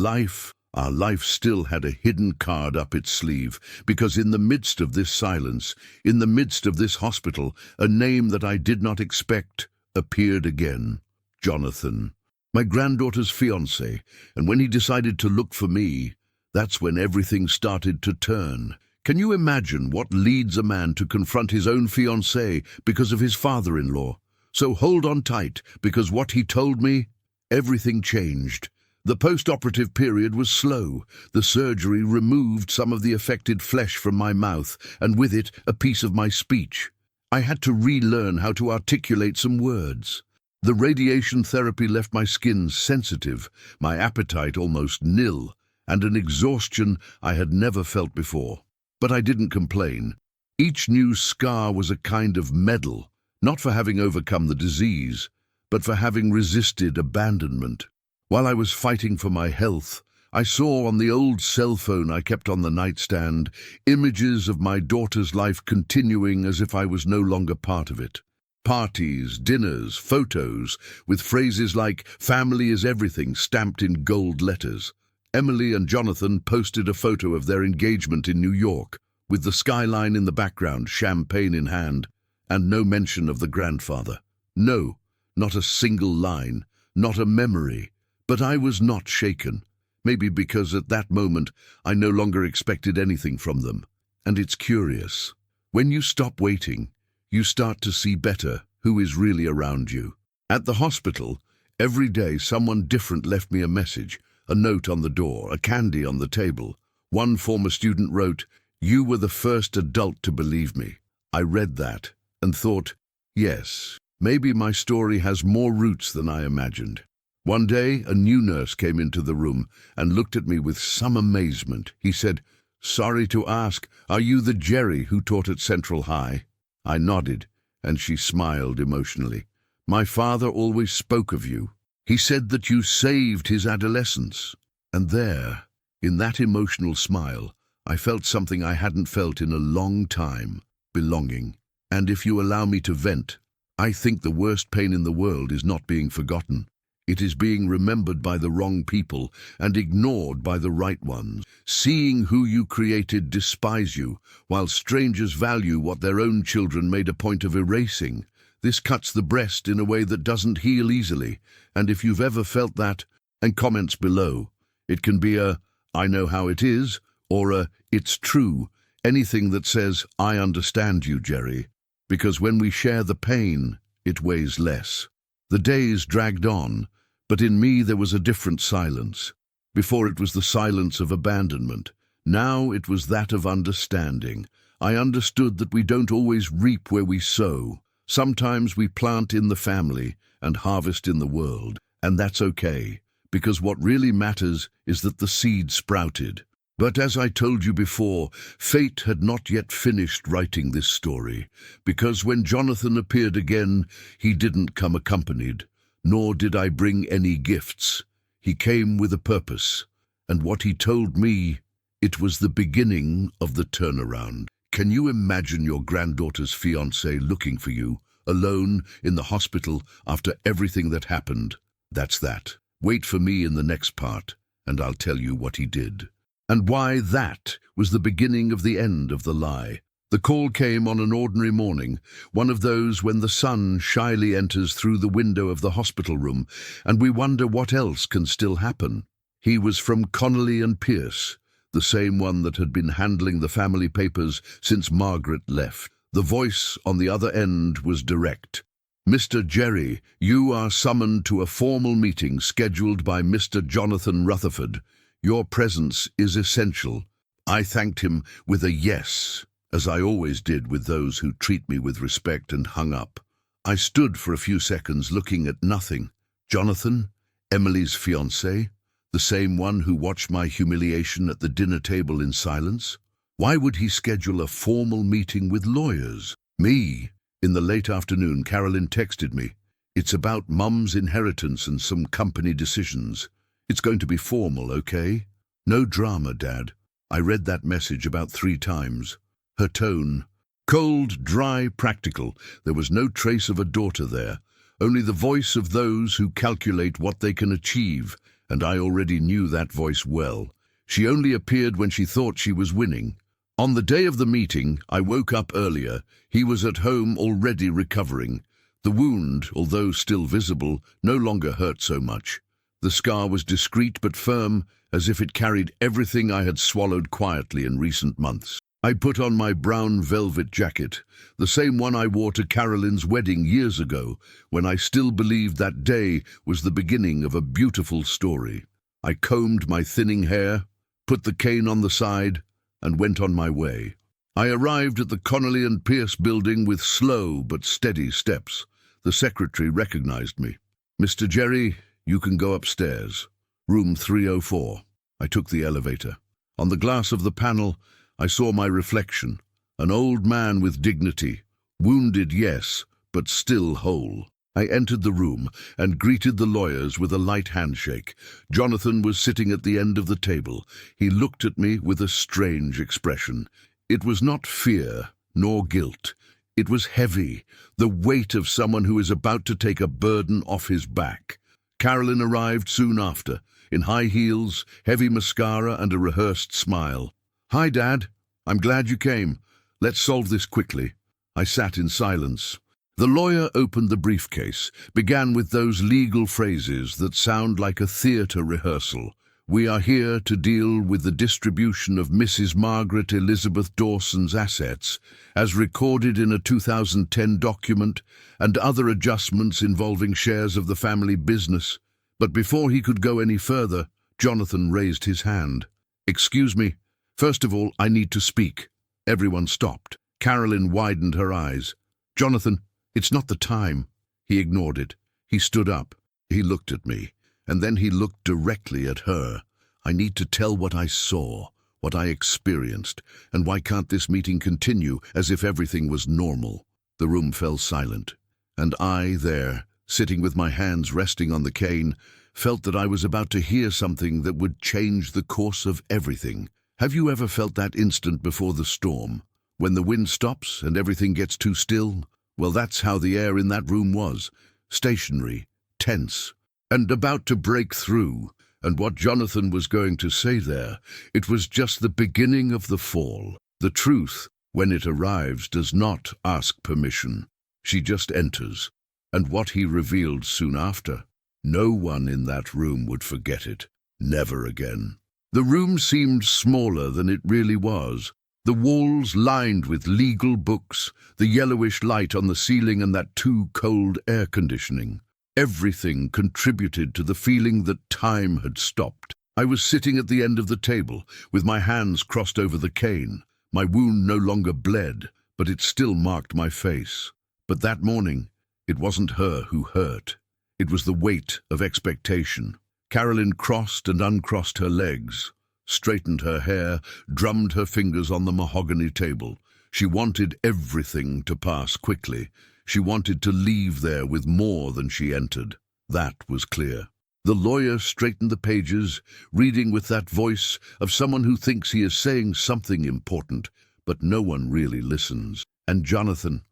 our life still had a hidden card up its sleeve, because in the midst of this silence, in the midst of this hospital, a name that I did not expect appeared again. Jonathan, my granddaughter's fiancé, and when he decided to look for me, that's when everything started to turn. Can you imagine what leads a man to confront his own fiancée because of his father-in-law? So hold on tight, because what he told me, everything changed. The post-operative period was slow. The surgery removed some of the affected flesh from my mouth, and with it, a piece of my speech. I had to relearn how to articulate some words. The radiation therapy left my skin sensitive, my appetite almost nil, and an exhaustion I had never felt before. But I didn't complain. Each new scar was a kind of medal, not for having overcome the disease, but for having resisted abandonment. While I was fighting for my health, I saw on the old cell phone I kept on the nightstand images of my daughter's life continuing as if I was no longer part of it. Parties, dinners, photos, with phrases like "family is everything" stamped in gold letters. Emily and Jonathan posted a photo of their engagement in New York, with the skyline in the background, champagne in hand, and no mention of the grandfather. No, not a single line, not a memory. But I was not shaken. Maybe because at that moment I no longer expected anything from them. And it's curious. When you stop waiting, you start to see better who is really around you. At the hospital, every day someone different left me a message, a note on the door, a candy on the table. One former student wrote, "You were the first adult to believe me." I read that and thought, yes, maybe my story has more roots than I imagined. One day, a new nurse came into the room and looked at me with some amazement. He said, "Sorry to ask, are you the Jerry who taught at Central High?" I nodded, and she smiled emotionally. "My father always spoke of you. He said that you saved his adolescence." And there, in that emotional smile, I felt something I hadn't felt in a long time, belonging. And if you allow me to vent, I think the worst pain in the world is not being forgotten. It is being remembered by the wrong people and ignored by the right ones. Seeing who you created despise you, while strangers value what their own children made a point of erasing. This cuts the breast in a way that doesn't heal easily. And if you've ever felt that, and comments below. It can be a, "I know how it is," or a, "It's true." Anything that says, "I understand you, Jerry." Because when we share the pain, it weighs less. The days dragged on, but in me there was a different silence. Before it was the silence of abandonment. Now it was that of understanding. I understood that we don't always reap where we sow. Sometimes we plant in the family and harvest in the world, and that's okay, because what really matters is that the seed sprouted. But as I told you before, fate had not yet finished writing this story, because when Jonathan appeared again, he didn't come accompanied, nor did I bring any gifts. He came with a purpose, and what he told me, it was the beginning of the turnaround. Can you imagine your granddaughter's fiancé looking for you, alone in the hospital after everything that happened? That's that. Wait for me in the next part, and I'll tell you what he did. And why that was the beginning of the end of the lie. The call came on an ordinary morning, one of those when the sun shyly enters through the window of the hospital room, and we wonder what else can still happen. He was from Connolly and Pierce, the same one that had been handling the family papers since Margaret left. The voice on the other end was direct. "Mr. Jerry, you are summoned to a formal meeting scheduled by Mr. Jonathan Rutherford. Your presence is essential." I thanked him with a yes, as I always did with those who treat me with respect, and hung up. I stood for a few seconds looking at nothing. Jonathan, Emily's fiancé, the same one who watched my humiliation at the dinner table in silence? Why would he schedule a formal meeting with lawyers? Me? In the late afternoon, Carolyn texted me. "It's about Mum's inheritance and some company decisions. It's going to be formal, okay? No drama, Dad." I read that message about 3 times. Her tone, cold, dry, practical. There was no trace of a daughter there, only the voice of those who calculate what they can achieve, and I already knew that voice well. She only appeared when she thought she was winning. On the day of the meeting, I woke up earlier. He was at home already recovering. The wound, although still visible, no longer hurt so much. The scar was discreet but firm, as if it carried everything I had swallowed quietly in recent months. I put on my brown velvet jacket, the same one I wore to Carolyn's wedding years ago, when I still believed that day was the beginning of a beautiful story. I combed my thinning hair, put the cane on the side, and went on my way. I arrived at the Connolly and Pierce building with slow but steady steps. The secretary recognized me. "Mr. Jerry, you can go upstairs. Room 304. I took the elevator. On the glass of the panel, I saw my reflection, an old man with dignity, wounded, yes, but still whole. I entered the room and greeted the lawyers with a light handshake. Jonathan was sitting at the end of the table. He looked at me with a strange expression. It was not fear nor guilt. It was heavy, the weight of someone who is about to take a burden off his back. Carolyn arrived soon after, in high heels, heavy mascara, and a rehearsed smile. "Hi, Dad. I'm glad you came. Let's solve this quickly." I sat in silence. The lawyer opened the briefcase, began with those legal phrases that sound like a theatre rehearsal. "We are here to deal with the distribution of Mrs. Margaret Elizabeth Dawson's assets, as recorded in a 2010 document, and other adjustments involving shares of the family business." But before he could go any further, Jonathan raised his hand. "Excuse me. First of all, I need to speak." Everyone stopped. Carolyn widened her eyes. "Jonathan, it's not the time." He ignored it. He stood up. He looked at me, and then he looked directly at her. "I need to tell what I saw, what I experienced, and why can't this meeting continue as if everything was normal?" The room fell silent, and I, there, sitting with my hands resting on the cane, felt that I was about to hear something that would change the course of everything. Have you ever felt that instant before the storm, when the wind stops and everything gets too still? Well, that's how the air in that room was, stationary, tense, and about to break through. And what Jonathan was going to say there, it was just the beginning of the fall. The truth, when it arrives, does not ask permission. She just enters. And what he revealed soon after, no one in that room would forget it. Never again. The room seemed smaller than it really was. The walls lined with legal books, the yellowish light on the ceiling, and that too cold air conditioning. Everything contributed to the feeling that time had stopped. I was sitting at the end of the table, with my hands crossed over the cane. My wound no longer bled, but it still marked my face. But that morning, it wasn't her who hurt. It was the weight of expectation. Carolyn crossed and uncrossed her legs, straightened her hair, drummed her fingers on the mahogany table. She wanted everything to pass quickly. She wanted to leave there with more than she entered. That was clear. The lawyer straightened the pages, reading with that voice of someone who thinks he is saying something important, but no one really listens. And Jonathan,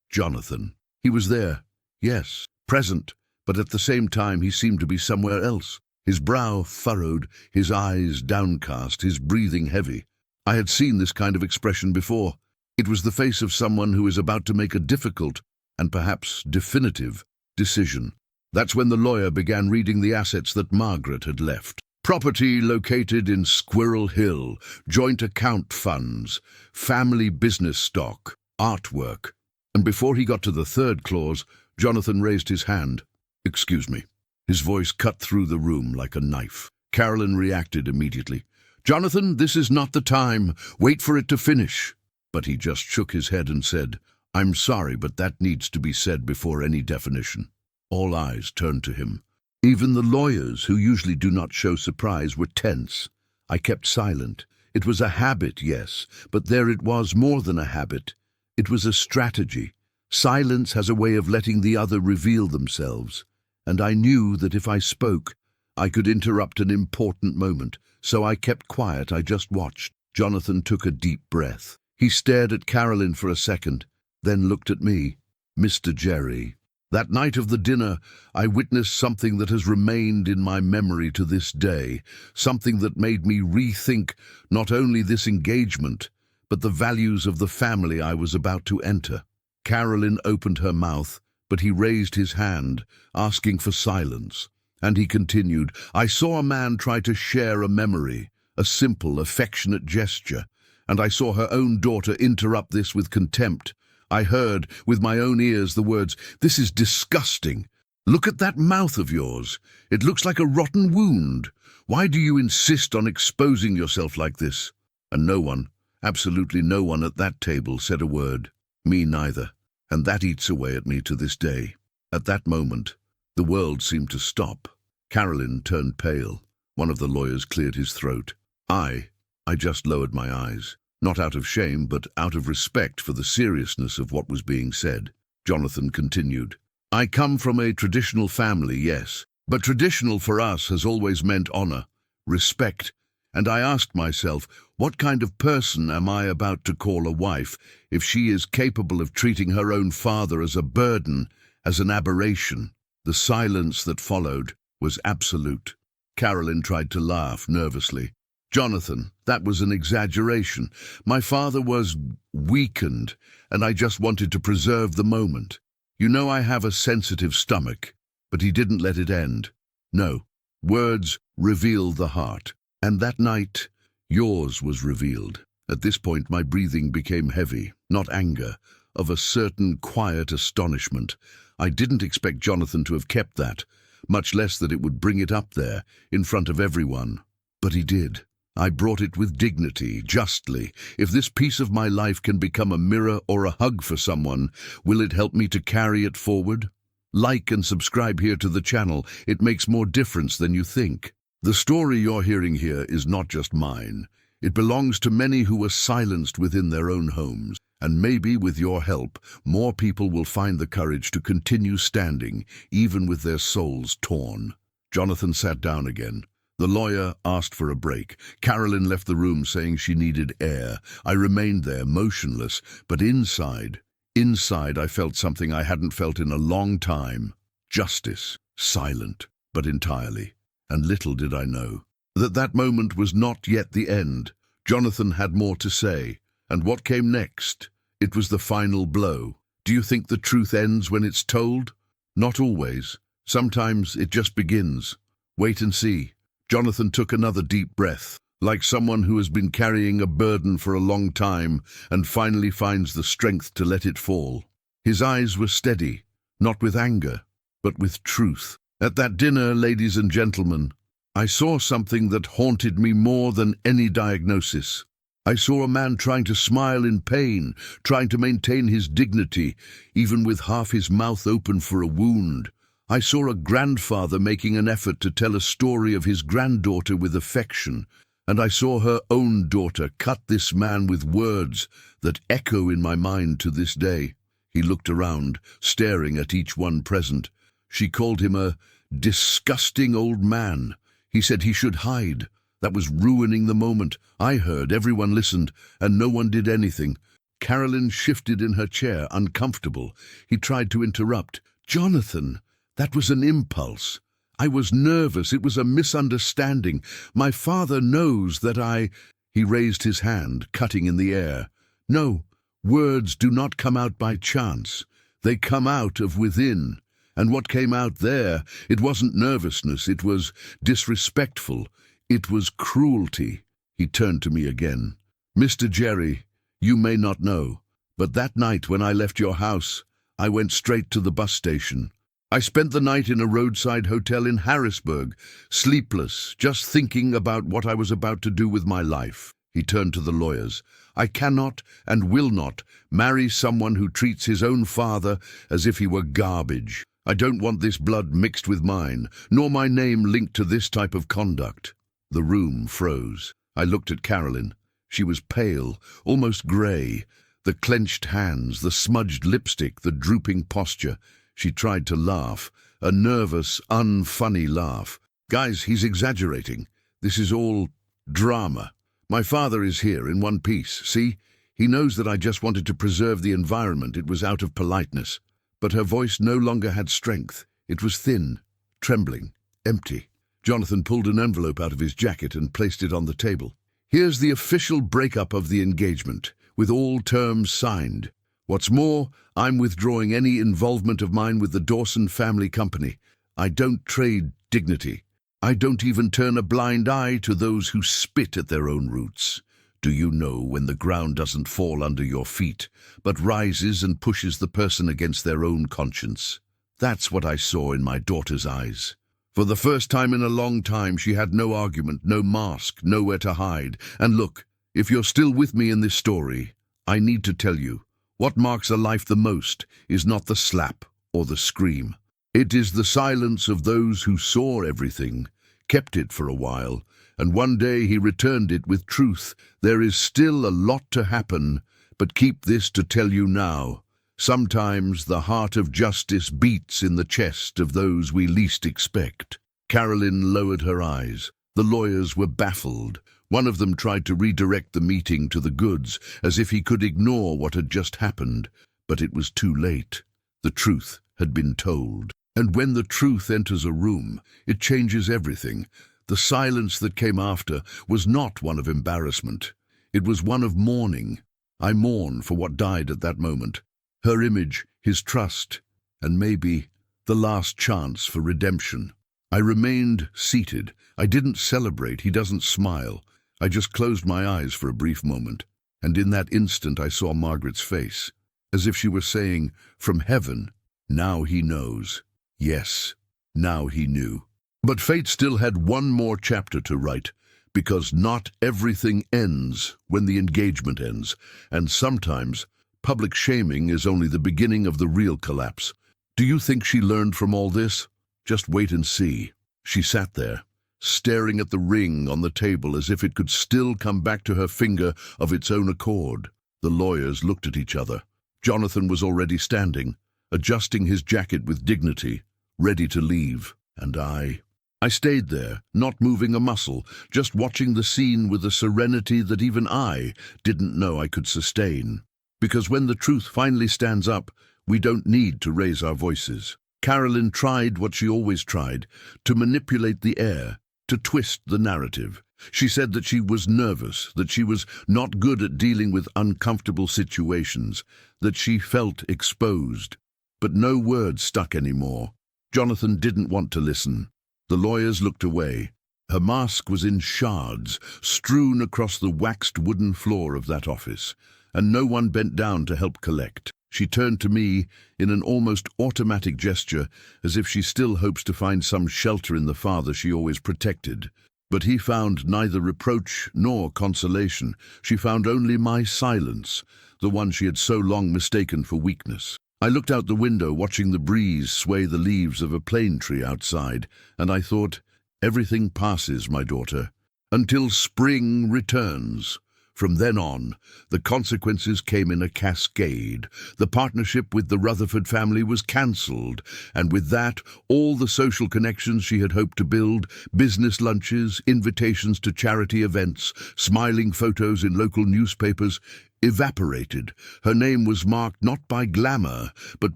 Jonathan. He was there, yes, present, but at the same time he seemed to be somewhere else. His brow furrowed, his eyes downcast, his breathing heavy. I had seen this kind of expression before. It was the face of someone who is about to make a difficult, and perhaps definitive, decision. That's when the lawyer began reading the assets that Margaret had left. Property located in Squirrel Hill, joint account funds, family business stock, artwork. And before he got to the third clause, Jonathan raised his hand. "Excuse me." His voice cut through the room like a knife. Carolyn reacted immediately. "Jonathan, this is not the time. Wait for it to finish." But he just shook his head and said, "I'm sorry, but that needs to be said before any definition." All eyes turned to him. Even the lawyers, who usually do not show surprise, were tense. I kept silent. It was a habit, yes, but there it was more than a habit. It was a strategy. Silence has a way of letting the other reveal themselves. And I knew that if I spoke, I could interrupt an important moment. So I kept quiet. I just watched. Jonathan took a deep breath. He stared at Carolyn for a second, then looked at me. "Mr. Jerry, that night of the dinner, I witnessed something that has remained in my memory to this day, something that made me rethink not only this engagement, but the values of the family I was about to enter." Carolyn opened her mouth, but he raised his hand, asking for silence. And he continued, "I saw a man try to share a memory, a simple, affectionate gesture, and I saw her own daughter interrupt this with contempt. I heard, with my own ears, the words, 'This is disgusting. Look at that mouth of yours. It looks like a rotten wound. Why do you insist on exposing yourself like this?' And no one, absolutely no one at that table said a word. Me neither. And that eats away at me to this day. At that moment, the world seemed to stop. Carolyn turned pale. One of the lawyers cleared his throat. I just lowered my eyes, not out of shame, but out of respect for the seriousness of what was being said. Jonathan continued, "I come from a traditional family, yes, but traditional for us has always meant honor, respect, and I asked myself, what kind of person am I about to call a wife if she is capable of treating her own father as a burden, as an aberration?" The silence that followed was absolute. Carolyn tried to laugh nervously. "Jonathan, that was an exaggeration. My father was weakened, and I just wanted to preserve the moment. You know I have a sensitive stomach." But he didn't let it end. "No, words reveal the heart. And that night, yours was revealed." At this point, my breathing became heavy, not anger, of a certain quiet astonishment. I didn't expect Jonathan to have kept that, much less that it would bring it up there, in front of everyone. But he did. I brought it with dignity, justly. If this piece of my life can become a mirror or a hug for someone, will it help me to carry it forward? Like and subscribe here to the channel. It makes more difference than you think. The story you're hearing here is not just mine. It belongs to many who were silenced within their own homes. And maybe, with your help, more people will find the courage to continue standing, even with their souls torn. Jonathan sat down again. The lawyer asked for a break. Carolyn left the room saying she needed air. I remained there, motionless, but inside I felt something I hadn't felt in a long time. Justice, silent, but entirely. And little did I know that that moment was not yet the end. Jonathan had more to say. And what came next? It was the final blow. Do you think the truth ends when it's told? Not always. Sometimes it just begins. Wait and see. Jonathan took another deep breath, like someone who has been carrying a burden for a long time and finally finds the strength to let it fall. His eyes were steady, not with anger, but with truth. At that dinner, ladies and gentlemen, I saw something that haunted me more than any diagnosis. I saw a man trying to smile in pain, trying to maintain his dignity, even with half his mouth open for a wound. I saw a grandfather making an effort to tell a story of his granddaughter with affection, and I saw her own daughter cut this man with words that echo in my mind to this day. He looked around, staring at each one present. She called him a disgusting old man. He said he should hide. That was ruining the moment. I heard, everyone listened, and no one did anything. Carolyn shifted in her chair, uncomfortable. He tried to interrupt. "Jonathan, that was an impulse. I was nervous. It was a misunderstanding. My father knows that I—" He raised his hand, cutting in the air. "No, words do not come out by chance. They come out of within. And what came out there, it wasn't nervousness, it was disrespectful. It was cruelty." He turned to me again. "Mr. Jerry, you may not know, but that night when I left your house, I went straight to the bus station. I spent the night in a roadside hotel in Harrisburg, sleepless, just thinking about what I was about to do with my life." He turned to the lawyers. "I cannot and will not marry someone who treats his own father as if he were garbage. I don't want this blood mixed with mine, nor my name linked to this type of conduct." The room froze. I looked at Carolyn. She was pale, almost grey. The clenched hands, the smudged lipstick, the drooping posture. She tried to laugh, a nervous, unfunny laugh. "Guys, he's exaggerating. This is all drama. My father is here in one piece, see? He knows that I just wanted to preserve the environment. It was out of politeness." But her voice no longer had strength. It was thin, trembling, empty. Jonathan pulled an envelope out of his jacket and placed it on the table. "Here's the official breakup of the engagement, with all terms signed. What's more, I'm withdrawing any involvement of mine with the Dawson family company. I don't trade dignity. I don't even turn a blind eye to those who spit at their own roots. Do you know when the ground doesn't fall under your feet, but rises and pushes the person against their own conscience? That's what I saw in my daughter's eyes. For the first time in a long time, she had no argument, no mask, nowhere to hide. And look, if you're still with me in this story, I need to tell you, what marks a life the most is not the slap or the scream. It is the silence of those who saw everything, kept it for a while, and one day he returned it with truth. There is still a lot to happen, but keep this to tell you now. Sometimes the heart of justice beats in the chest of those we least expect." Carolyn lowered her eyes. The lawyers were baffled. One of them tried to redirect the meeting to the goods, as if he could ignore what had just happened. But it was too late. The truth had been told. And when the truth enters a room, it changes everything. The silence that came after was not one of embarrassment. It was one of mourning. I mourn for what died at that moment. Her image, his trust, and maybe the last chance for redemption. I remained seated. I didn't celebrate. He doesn't smile. I just closed my eyes for a brief moment. And in that instant I saw Margaret's face, as if she were saying, from heaven, "Now he knows." Yes, now he knew. But fate still had one more chapter to write, because not everything ends when the engagement ends, and sometimes public shaming is only the beginning of the real collapse. Do you think she learned from all this? Just wait and see. She sat there, staring at the ring on the table as if it could still come back to her finger of its own accord. The lawyers looked at each other. Jonathan was already standing, adjusting his jacket with dignity, ready to leave, and I stayed there, not moving a muscle, just watching the scene with a serenity that even I didn't know I could sustain. Because when the truth finally stands up, we don't need to raise our voices. Carolyn tried what she always tried, to manipulate the air, to twist the narrative. She said that she was nervous, that she was not good at dealing with uncomfortable situations, that she felt exposed. But no words stuck anymore. Jonathan didn't want to listen. The lawyers looked away. Her mask was in shards, strewn across the waxed wooden floor of that office, and no one bent down to help collect. She turned to me in an almost automatic gesture, as if she still hopes to find some shelter in the father she always protected. But he found neither reproach nor consolation. She found only my silence, the one she had so long mistaken for weakness. I looked out the window, watching the breeze sway the leaves of a plane tree outside, and I thought, everything passes, my daughter, until spring returns. From then on, the consequences came in a cascade. The partnership with the Rutherford family was cancelled, and with that, all the social connections she had hoped to build, business lunches, invitations to charity events, smiling photos in local newspapers, evaporated. Her name was marked not by glamour, but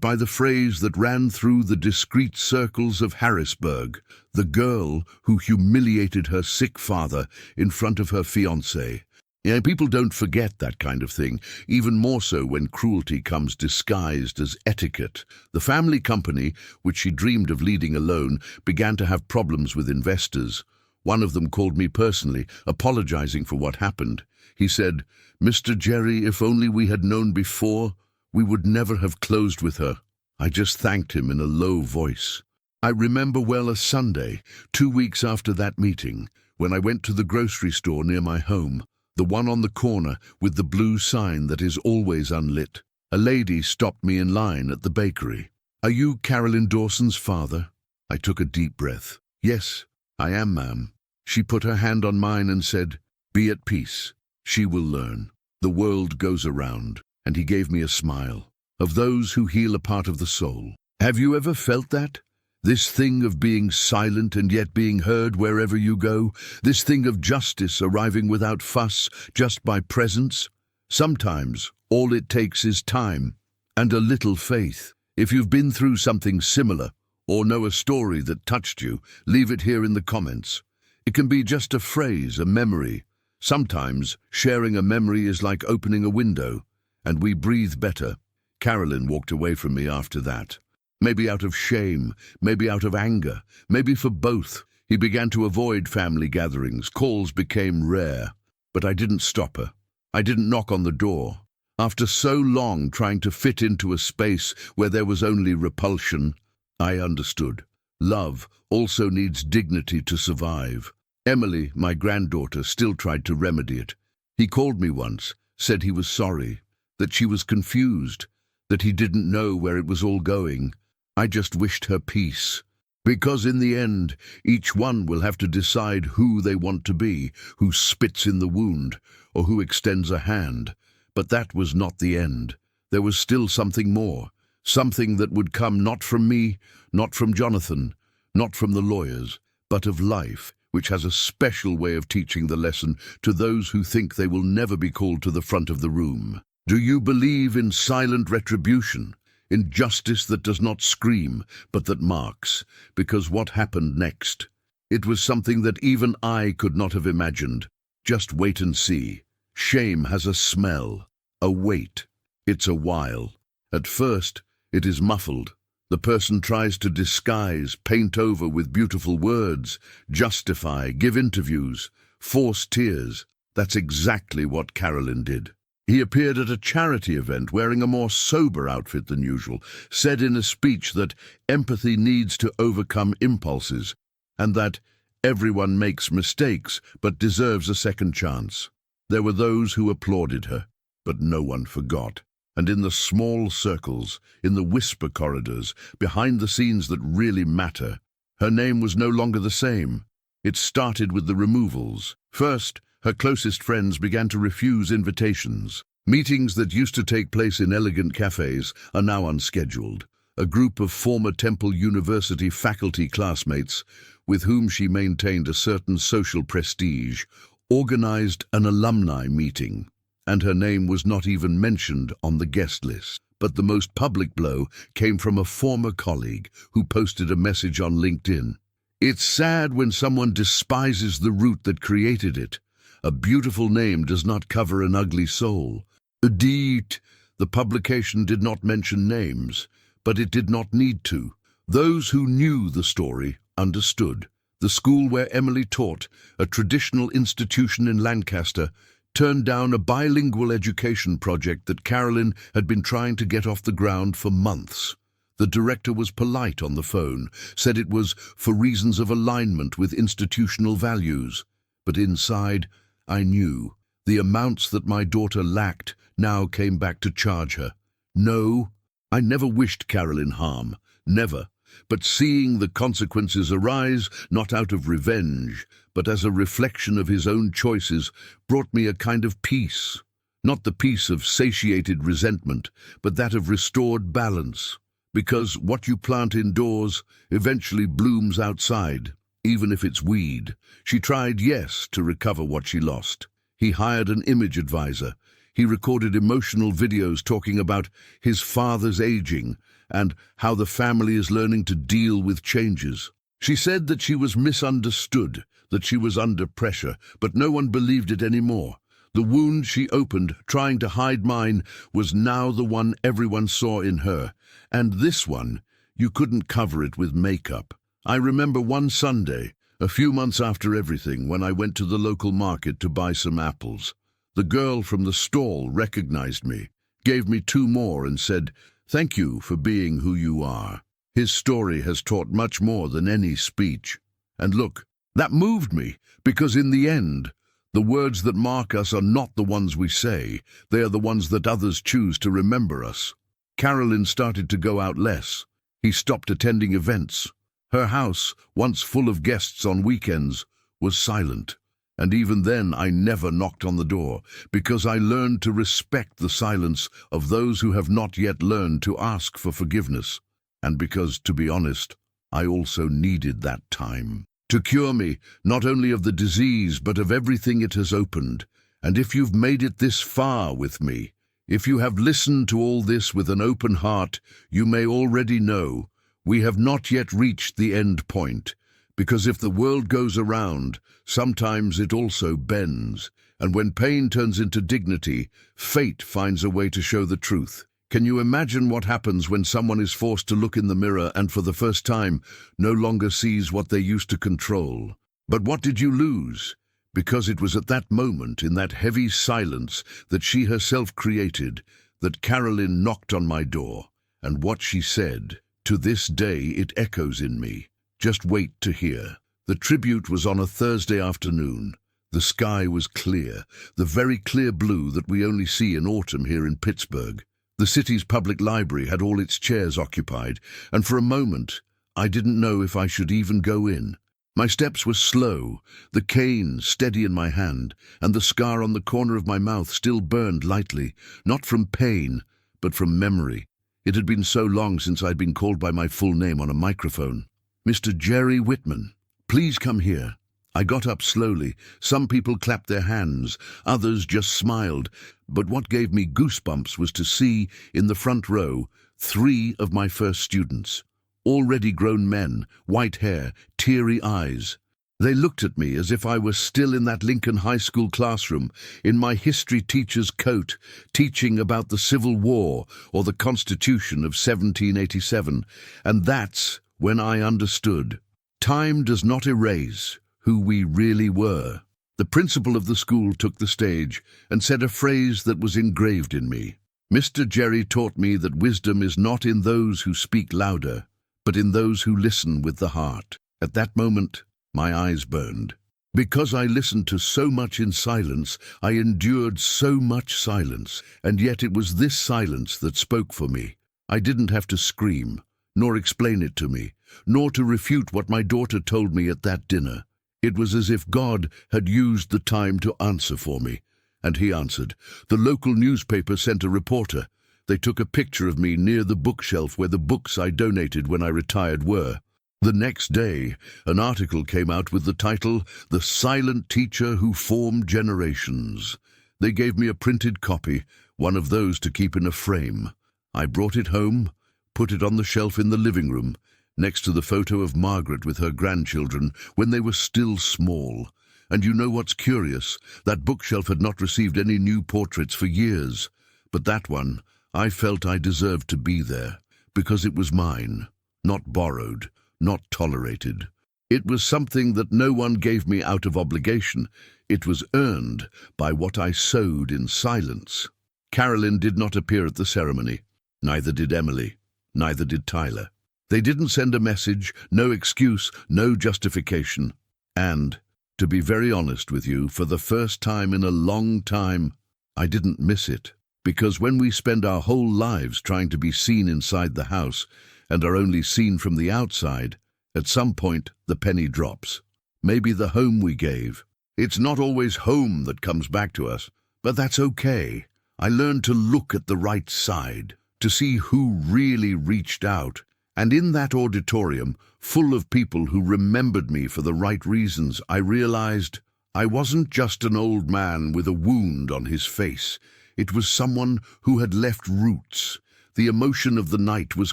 by the phrase that ran through the discreet circles of Harrisburg: the girl who humiliated her sick father in front of her fiancé. Yeah, people don't forget that kind of thing, even more so when cruelty comes disguised as etiquette. The family company, which she dreamed of leading alone, began to have problems with investors. One of them called me personally, apologizing for what happened. He said, "Mr. Jerry, if only we had known before, we would never have closed with her." I just thanked him in a low voice. I remember well a Sunday, 2 weeks after that meeting, when I went to the grocery store near my home, the one on the corner with the blue sign that is always unlit. A lady stopped me in line at the bakery. "Are you Carolyn Dawson's father?" I took a deep breath. "Yes, I am, ma'am." She put her hand on mine and said, "Be at peace. She will learn. The world goes around." And he gave me a smile. Of those who heal a part of the soul. Have you ever felt that? This thing of being silent and yet being heard wherever you go? This thing of justice arriving without fuss, just by presence? Sometimes all it takes is time and a little faith. If you've been through something similar or know a story that touched you, leave it here in the comments. It can be just a phrase, a memory. Sometimes sharing a memory is like opening a window, and we breathe better. Carolyn walked away from me after that. Maybe out of shame, maybe out of anger, maybe for both. He began to avoid family gatherings. Calls became rare. But I didn't stop her. I didn't knock on the door. After so long trying to fit into a space where there was only repulsion, I understood. Love also needs dignity to survive. Emily, my granddaughter, still tried to remedy it. He called me once, said he was sorry, that she was confused, that he didn't know where it was all going. I just wished her peace. Because in the end, each one will have to decide who they want to be, who spits in the wound, or who extends a hand. But that was not the end. There was still something more, something that would come not from me, not from Jonathan, not from the lawyers, but of life, which has a special way of teaching the lesson to those who think they will never be called to the front of the room. Do you believe in silent retribution? In justice that does not scream, but that marks? Because what happened next? It was something that even I could not have imagined. Just wait and see. Shame has a smell, a weight. It's a while. At first, it is muffled. The person tries to disguise, paint over with beautiful words, justify, give interviews, force tears. That's exactly what Carolyn did. He appeared at a charity event wearing a more sober outfit than usual, said in a speech that empathy needs to overcome impulses, and that everyone makes mistakes but deserves a second chance. There were those who applauded her, but no one forgot. And in the small circles, in the whisper corridors, behind the scenes that really matter, her name was no longer the same. It started with the removals. First, her closest friends began to refuse invitations. Meetings that used to take place in elegant cafes are now unscheduled. A group of former Temple University faculty classmates, with whom she maintained a certain social prestige, organized an alumni meeting, and her name was not even mentioned on the guest list. But the most public blow came from a former colleague who posted a message on LinkedIn. "It's sad when someone despises the root that created it. A beautiful name does not cover an ugly soul." Indeed, the publication did not mention names, but it did not need to. Those who knew the story understood. The school where Emily taught, a traditional institution in Lancaster, turned down a bilingual education project that Carolyn had been trying to get off the ground for months. The director was polite on the phone, said it was for reasons of alignment with institutional values. But inside, I knew. The amounts that my daughter lacked now came back to charge her. No, I never wished Carolyn harm, never. But seeing the consequences arise, not out of revenge, but as a reflection of his own choices, brought me a kind of peace. Not the peace of satiated resentment, but that of restored balance. Because what you plant indoors eventually blooms outside, even if it's weed. She tried, yes, to recover what she lost. He hired an image advisor. He recorded emotional videos talking about his father's aging and how the family is learning to deal with changes. She said that she was misunderstood, that she was under pressure, but no one believed it anymore. The wound she opened, trying to hide mine, was now the one everyone saw in her. And this one, you couldn't cover it with makeup. I remember one Sunday, a few months after everything, when I went to the local market to buy some apples. The girl from the stall recognized me, gave me 2 more and said, "Thank you for being who you are." His story has taught much more than any speech. And look, that moved me, because in the end, the words that mark us are not the ones we say, they are the ones that others choose to remember us. Carolyn started to go out less. He stopped attending events. Her house, once full of guests on weekends, was silent. And even then I never knocked on the door, because I learned to respect the silence of those who have not yet learned to ask for forgiveness. And because, to be honest, I also needed that time to cure me, not only of the disease, but of everything it has opened. And if you've made it this far with me, if you have listened to all this with an open heart, you may already know we have not yet reached the end point. Because if the world goes around, sometimes it also bends. And when pain turns into dignity, fate finds a way to show the truth. Can you imagine what happens when someone is forced to look in the mirror and for the first time no longer sees what they used to control? But what did you lose? Because it was at that moment, in that heavy silence that she herself created, that Carolyn knocked on my door. And what she said, to this day it echoes in me. Just wait to hear. The tribute was on a Thursday afternoon. The sky was clear, the very clear blue that we only see in autumn here in Pittsburgh. The city's public library had all its chairs occupied, and for a moment I didn't know if I should even go in. My steps were slow, the cane steady in my hand, and the scar on the corner of my mouth still burned lightly, not from pain, but from memory. It had been so long since I'd been called by my full name on a microphone. "Mr. Jerry Whitman, please come here." I got up slowly. Some people clapped their hands, others just smiled. But what gave me goosebumps was to see, in the front row, 3 of my first students. Already grown men, white hair, teary eyes. They looked at me as if I were still in that Lincoln High School classroom, in my history teacher's coat, teaching about the Civil War or the Constitution of 1787. And that's when I understood. Time does not erase who we really were. The principal of the school took the stage and said a phrase that was engraved in me. Mr. Jerry taught me that wisdom is not in those who speak louder, but in those who listen with the heart. At that moment, my eyes burned. Because I listened to so much in silence, I endured so much silence, and yet it was this silence that spoke for me. I didn't have to scream, nor explain it to me, nor to refute what my daughter told me at that dinner. It was as if God had used the time to answer for me. And he answered. The local newspaper sent a reporter. They took a picture of me near the bookshelf where the books I donated when I retired were. The next day, an article came out with the title, "The Silent Teacher Who Formed Generations." They gave me a printed copy, one of those to keep in a frame. I brought it home, put it on the shelf in the living room, next to the photo of Margaret with her grandchildren when they were still small. And you know what's curious? That bookshelf had not received any new portraits for years. But that one, I felt I deserved to be there, because it was mine, not borrowed, not tolerated. It was something that no one gave me out of obligation. It was earned by what I sowed in silence. Carolyn did not appear at the ceremony. Neither did Emily. Neither did Tyler. They didn't send a message, no excuse, no justification. And, to be very honest with you, for the first time in a long time, I didn't miss it. Because when we spend our whole lives trying to be seen inside the house and are only seen from the outside, at some point the penny drops. maybe the home we gave. It's not always home that comes back to us, but that's okay. I learned to look at the right side, to see who really reached out. And in that auditorium, full of people who remembered me for the right reasons, I realized I wasn't just an old man with a wound on his face. It was someone who had left roots. The emotion of the night was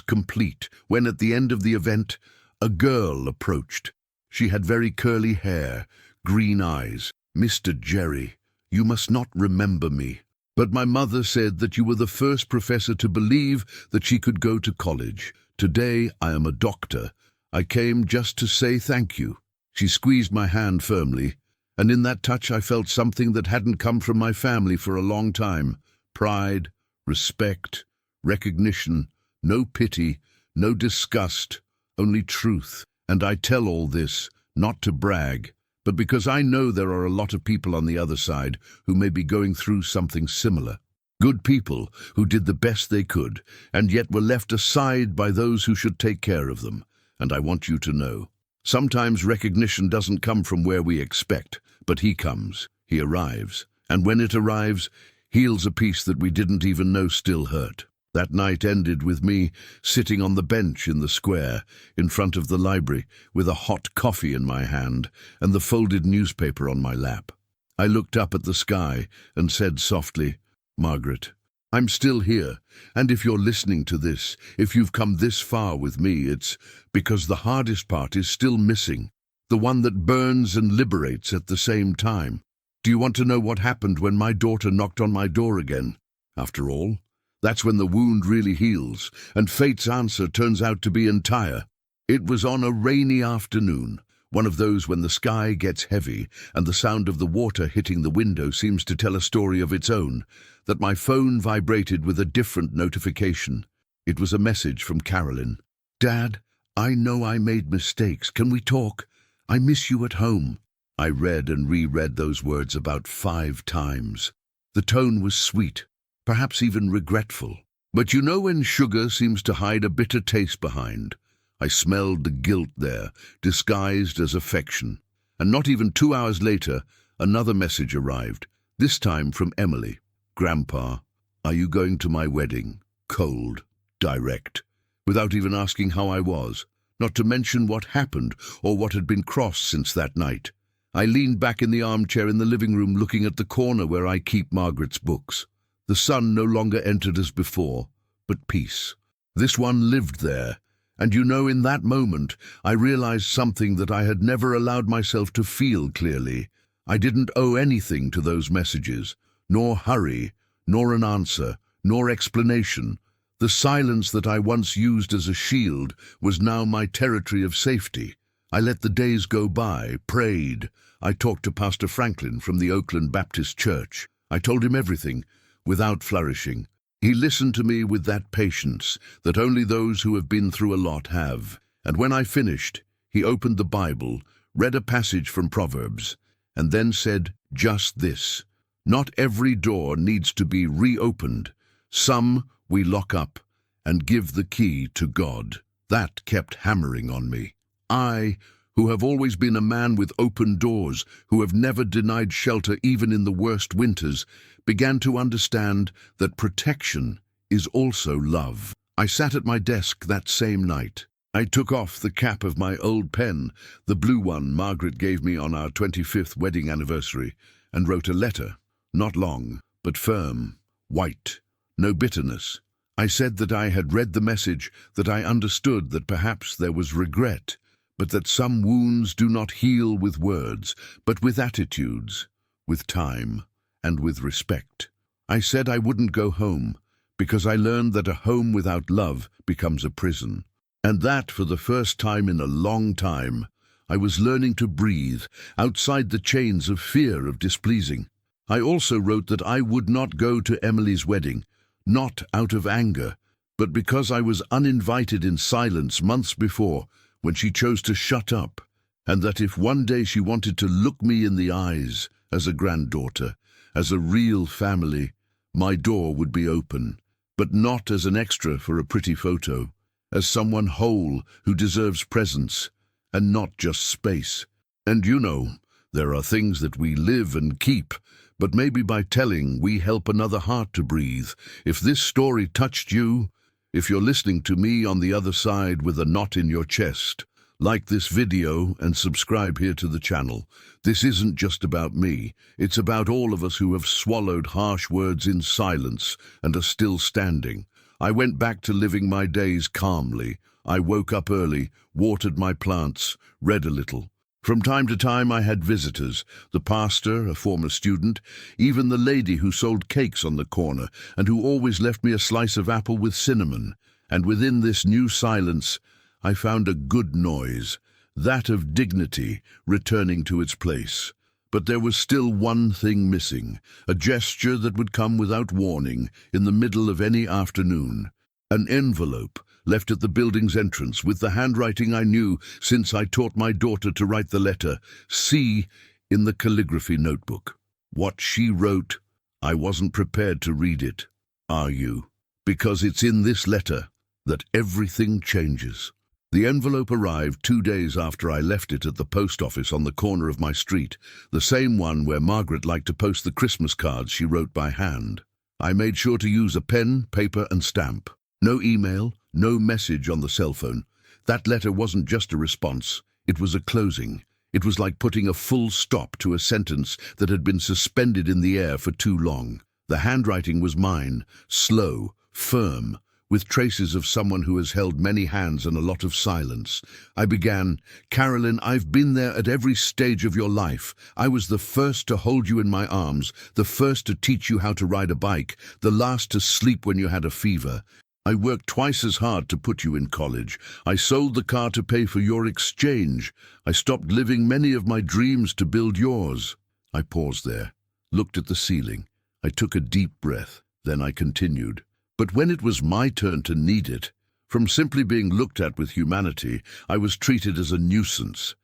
complete when, at the end of the event, a girl approached. She had very curly hair, green eyes. "Mr. Jerry, you must not remember me, but my mother said that you were the first professor to believe that she could go to college. Today I am a doctor. I came just to say thank you." She squeezed my hand firmly, and in that touch I felt something that hadn't come from my family for a long time. Pride, respect, recognition, no pity, no disgust, only truth. And I tell all this, not to brag, but because I know there are a lot of people on the other side who may be going through something similar. Good people who did the best they could, and yet were left aside by those who should take care of them. And I want you to know, sometimes recognition doesn't come from where we expect, but he comes, he arrives, and when it arrives, heals a piece that we didn't even know still hurt. That night ended with me sitting on the bench in the square, in front of the library, with a hot coffee in my hand and the folded newspaper on my lap. I looked up at the sky and said softly, "Margaret, I'm still here, and if you're listening to this, if you've come this far with me, it's because the hardest part is still missing, the one that burns and liberates at the same time. Do you want to know what happened when my daughter knocked on my door again? After all, that's when the wound really heals, and fate's answer turns out to be entire. It was on a rainy afternoon, one of those when the sky gets heavy and the sound of the water hitting the window seems to tell a story of its own, that my phone vibrated with a different notification. It was a message from Carolyn. "Dad, I know I made mistakes. Can we talk? I miss you at home." I read and reread those words about 5 times. The tone was sweet, perhaps even regretful. But you know when sugar seems to hide a bitter taste behind? I smelled the guilt there, disguised as affection. And not even 2 hours later, another message arrived, this time from Emily. "Grandpa, are you going to my wedding?" Cold, direct, without even asking how I was, not to mention what happened or what had been crossed since that night. I leaned back in the armchair in the living room, looking at the corner where I keep Margaret's books. The sun no longer entered as before, but peace. This one lived there, and you know, in that moment, I realized something that I had never allowed myself to feel clearly. I didn't owe anything to those messages, nor hurry, nor an answer, nor explanation. The silence that I once used as a shield was now my territory of safety. I let the days go by, prayed. I talked to Pastor Franklin from the Oakland Baptist Church. I told him everything, without flourishing. He listened to me with that patience that only those who have been through a lot have. And when I finished, he opened the Bible, read a passage from Proverbs, and then said just this: "Not every door needs to be reopened. Some we lock up and give the key to God." That kept hammering on me. I, who have always been a man with open doors, who have never denied shelter even in the worst winters, began to understand that protection is also love. I sat at my desk that same night. I took off the cap of my old pen, the blue one Margaret gave me on our 25th wedding anniversary, and wrote a letter, not long, but firm, white, no bitterness. I said that I had read the message, that I understood that perhaps there was regret, but that some wounds do not heal with words, but with attitudes, with time, and with respect. I said I wouldn't go home, because I learned that a home without love becomes a prison. And that, for the first time in a long time, I was learning to breathe outside the chains of fear of displeasing. I also wrote that I would not go to Emily's wedding, not out of anger, but because I was uninvited in silence months before, when she chose to shut up, and that if one day she wanted to look me in the eyes as a granddaughter, as a real family, my door would be open, but not as an extra for a pretty photo, as someone whole who deserves presence, and not just space. And you know, there are things that we live and keep, but maybe by telling, we help another heart to breathe. If this story touched you, if you're listening to me on the other side with a knot in your chest, like this video and subscribe here to the channel. This isn't just about me. It's about all of us who have swallowed harsh words in silence and are still standing. I went back to living my days calmly. I woke up early, watered my plants, read a little. From time to time I had visitors, the pastor, a former student, even the lady who sold cakes on the corner and who always left me a slice of apple with cinnamon. And within this new silence, I found a good noise, that of dignity returning to its place. But there was still one thing missing, a gesture that would come without warning in the middle of any afternoon. An envelope left at the building's entrance with the handwriting I knew since I taught my daughter to write the letter C in the calligraphy notebook. What she wrote, I wasn't prepared to read it. Are you? Because it's in this letter that everything changes. The envelope arrived 2 days after I left it at the post office on the corner of my street, the same one where Margaret liked to post the Christmas cards she wrote by hand. I made sure to use a pen, paper and stamp. No email, no message on the cell phone. That letter wasn't just a response, it was a closing. It was like putting a full stop to a sentence that had been suspended in the air for too long. The handwriting was mine, slow, firm, with traces of someone who has held many hands and a lot of silence. I began, Carolyn, I've been there at every stage of your life. I was the first to hold you in my arms, the first to teach you how to ride a bike, the last to sleep when you had a fever. I worked twice as hard to put you in college. I sold the car to pay for your exchange. I stopped living many of my dreams to build yours. I paused there, looked at the ceiling. I took a deep breath. Then I continued. But when it was my turn to need it, from simply being looked at with humanity, I was treated as a nuisance,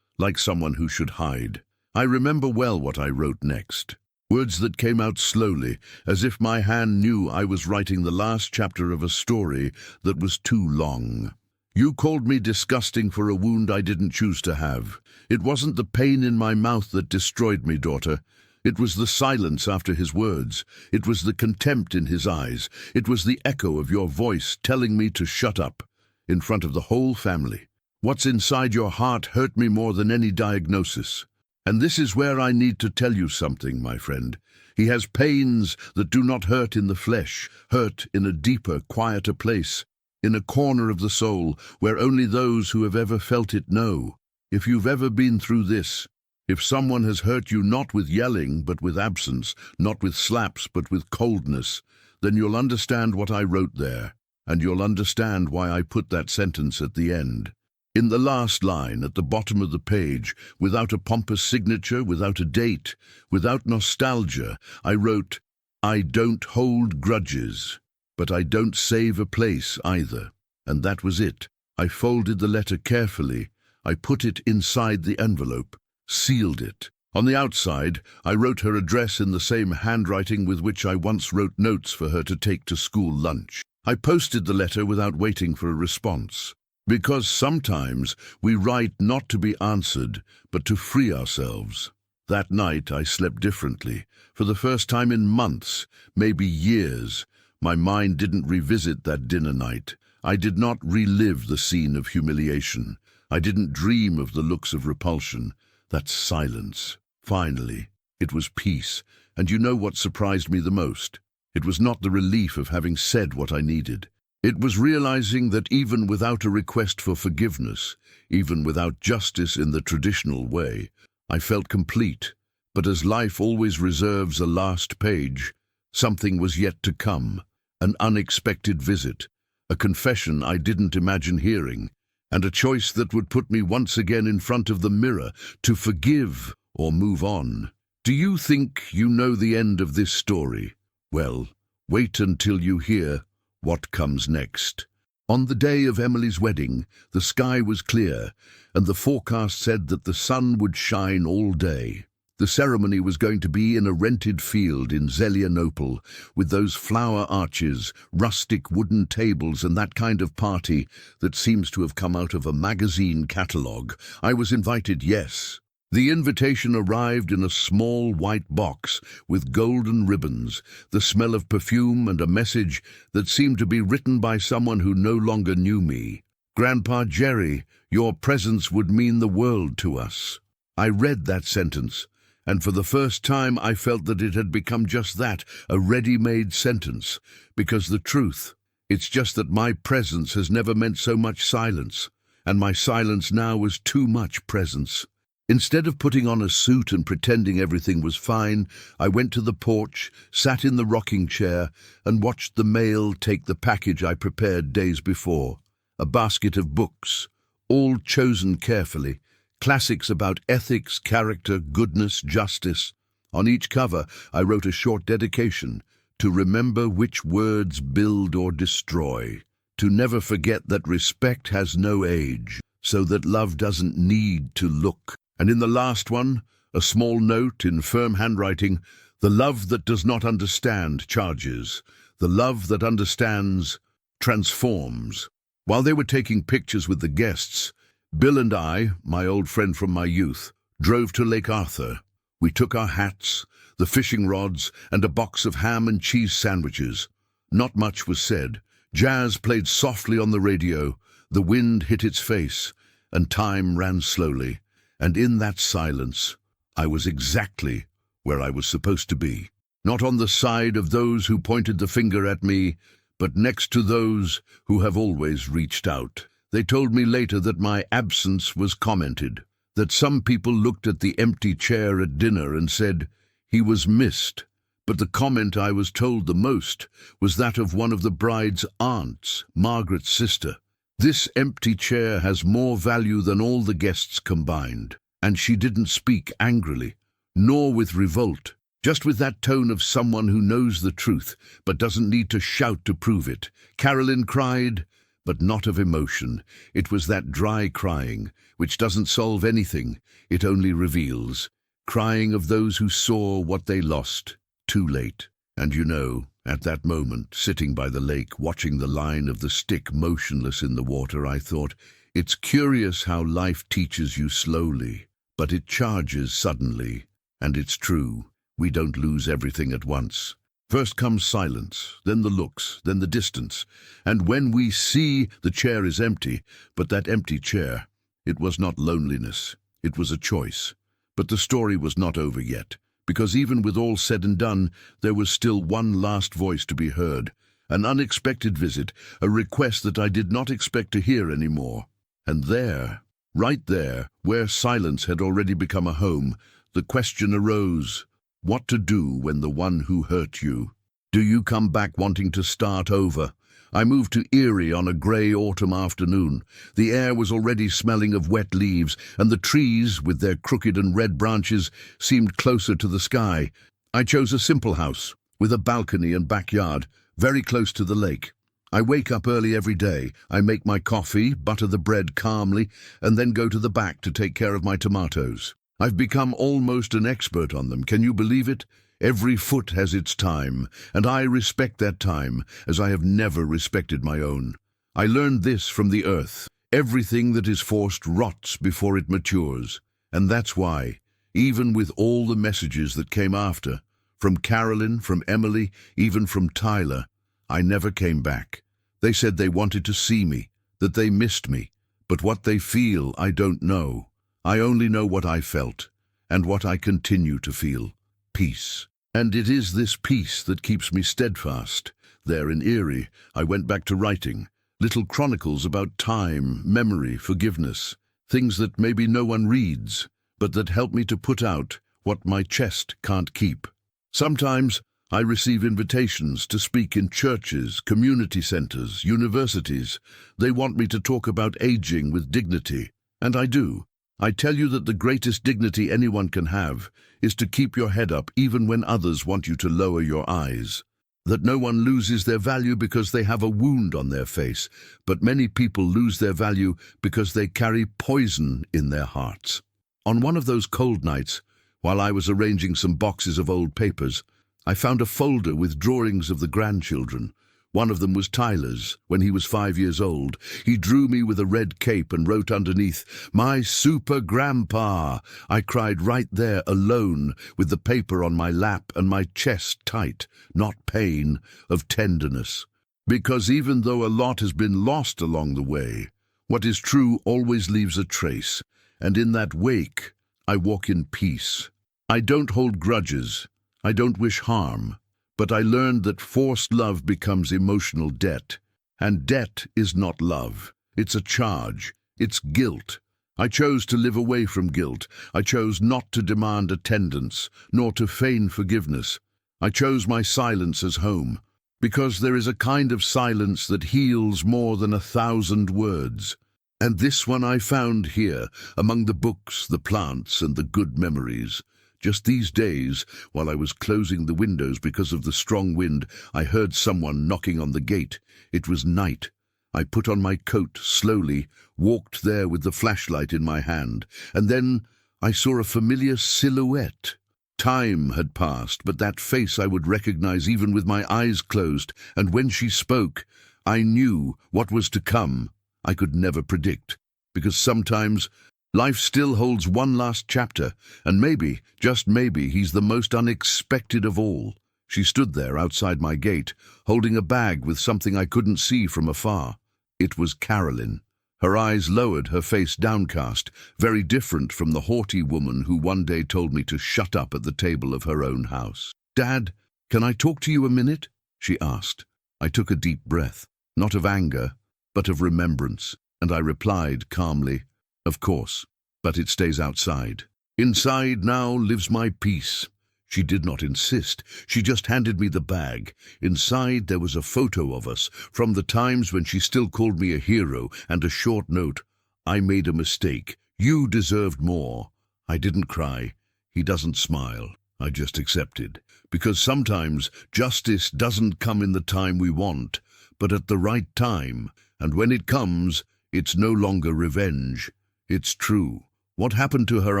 like someone who should hide. I remember well what I wrote next. Words that came out slowly, as if my hand knew I was writing the last chapter of a story that was too long. You called me disgusting for a wound I didn't choose to have. It wasn't the pain in my mouth that destroyed me, daughter. It was the silence after his words. It was the contempt in his eyes. It was the echo of your voice telling me to shut up, in front of the whole family. What's inside your heart hurt me more than any diagnosis. And this is where I need to tell you something, my friend. He has pains that do not hurt in the flesh, hurt in a deeper, quieter place, in a corner of the soul where only those who have ever felt it know. If you've ever been through this, if someone has hurt you not with yelling but with absence, not with slaps but with coldness, then you'll understand what I wrote there, and you'll understand why I put that sentence at the end. In the last line, at the bottom of the page, without a pompous signature, without a date, without nostalgia, I wrote, I don't hold grudges, but I don't save a place either. And that was it. I folded the letter carefully. I put it inside the envelope, sealed it. On the outside, I wrote her address in the same handwriting with which I once wrote notes for her to take to school lunch. I posted the letter without waiting for a response. Because sometimes we write not to be answered, but to free ourselves. That night I slept differently. For the first time in months, maybe years, my mind didn't revisit that dinner night. I did not relive the scene of humiliation. I didn't dream of the looks of repulsion. That silence. Finally, it was peace. And you know what surprised me the most? It was not the relief of having said what I needed. It was realizing that even without a request for forgiveness, even without justice in the traditional way, I felt complete. But as life always reserves a last page, something was yet to come, an unexpected visit, a confession I didn't imagine hearing, and a choice that would put me once again in front of the mirror to forgive or move on. Do you think you know the end of this story? Well, wait until you hear what comes next. On the day of Emily's wedding, the sky was clear, and the forecast said that the sun would shine all day. The ceremony was going to be in a rented field in Zelianopol, with those flower arches, rustic wooden tables, and that kind of party that seems to have come out of a magazine catalogue. I was invited, yes. The invitation arrived in a small white box with golden ribbons, the smell of perfume, and a message that seemed to be written by someone who no longer knew me. "Grandpa Jerry, your presence would mean the world to us." I read that sentence, and for the first time I felt that it had become just that, a ready-made sentence. Because the truth, it's just that my presence has never meant so much silence, and my silence now was too much presence. Instead of putting on a suit and pretending everything was fine, I went to the porch, sat in the rocking chair, and watched the mail take the package I prepared days before. A basket of books, all chosen carefully, classics about ethics, character, goodness, justice. On each cover, I wrote a short dedication: to remember which words build or destroy, to never forget that respect has no age, so that love doesn't need to look. And in the last one, a small note in firm handwriting: the love that does not understand charges, the love that understands transforms. While they were taking pictures with the guests, Bill and I, my old friend from my youth, drove to Lake Arthur. We took our hats, the fishing rods, and a box of ham and cheese sandwiches. Not much was said. Jazz played softly on the radio, the wind hit its face, and time ran slowly. And in that silence, I was exactly where I was supposed to be. Not on the side of those who pointed the finger at me, but next to those who have always reached out. They told me later that my absence was commented, that some people looked at the empty chair at dinner and said, "He was missed." But the comment I was told the most was that of one of the bride's aunts, Margaret's sister. "This empty chair has more value than all the guests combined." And she didn't speak angrily, nor with revolt, just with that tone of someone who knows the truth, but doesn't need to shout to prove it. Carolyn cried, but not of emotion. It was that dry crying, which doesn't solve anything, it only reveals. Crying of those who saw what they lost, too late. And you know, at that moment, sitting by the lake, watching the line of the stick motionless in the water, I thought, it's curious how life teaches you slowly, but it charges suddenly. And it's true, we don't lose everything at once. First comes silence, then the looks, then the distance. And when we see the chair is empty, but that empty chair, it was not loneliness, it was a choice. But the story was not over yet, because even with all said and done, there was still one last voice to be heard, an unexpected visit, a request that I did not expect to hear anymore. And there, right there, where silence had already become a home, the question arose: what to do when the one who hurt you? Do you come back wanting to start over? I moved to Erie on a grey autumn afternoon. The air was already smelling of wet leaves, and the trees, with their crooked and red branches, seemed closer to the sky. I chose a simple house, with a balcony and backyard, very close to the lake. I wake up early every day. I make my coffee, butter the bread calmly, and then go to the back to take care of my tomatoes. I've become almost an expert on them. Can you believe it? Every foot has its time, and I respect that time, as I have never respected my own. I learned this from the earth. Everything that is forced rots before it matures. And that's why, even with all the messages that came after, from Carolyn, from Emily, even from Tyler, I never came back. They said they wanted to see me, that they missed me, but what they feel, I don't know. I only know what I felt, and what I continue to feel: peace. And it is this peace that keeps me steadfast. There in Erie, I went back to writing, little chronicles about time, memory, forgiveness, things that maybe no one reads, but that help me to put out what my chest can't keep. Sometimes I receive invitations to speak in churches, community centers, universities. They want me to talk about aging with dignity, and I do. I tell you that the greatest dignity anyone can have is to keep your head up even when others want you to lower your eyes. That no one loses their value because they have a wound on their face, but many people lose their value because they carry poison in their hearts. On one of those cold nights, While I was arranging some boxes of old papers, I found a folder with drawings of the grandchildren. One of them was Tyler's, when he was 5 years old. He drew me with a red cape and wrote underneath, "My super grandpa." I cried right there, alone, with the paper on my lap and my chest tight, not pain, of tenderness. Because even though a lot has been lost along the way, what is true always leaves a trace, and in that wake, I walk in peace. I don't hold grudges. I don't wish harm. But I learned that forced love becomes emotional debt. And debt is not love. It's a charge. It's guilt. I chose to live away from guilt. I chose not to demand attendance, nor to feign forgiveness. I chose my silence as home, because there is a kind of silence that heals more than 1,000 words. And this one I found here, among the books, the plants, and the good memories. Just these days, while I was closing the windows because of the strong wind, I heard someone knocking on the gate. It was night. I put on my coat slowly, walked there with the flashlight in my hand, and then I saw a familiar silhouette. Time had passed, but that face I would recognize even with my eyes closed, and when she spoke, I knew what was to come. I could never predict, because sometimes life still holds one last chapter, and maybe, just maybe, he's the most unexpected of all. She stood there outside my gate, holding a bag with something I couldn't see from afar. It was Carolyn. Her eyes lowered, her face downcast, very different from the haughty woman who one day told me to shut up at the table of her own house. "Dad, can I talk to you a minute?" she asked. I took a deep breath, not of anger, but of remembrance, and I replied calmly, "Of course, but it stays outside. Inside now lives my peace." She did not insist. She just handed me the bag. Inside there was a photo of us, from the times when she still called me a hero, and a short note. "I made a mistake. You deserved more." I didn't cry. He doesn't smile. I just accepted. Because sometimes justice doesn't come in the time we want, but at the right time. And when it comes, it's no longer revenge. It's true. What happened to her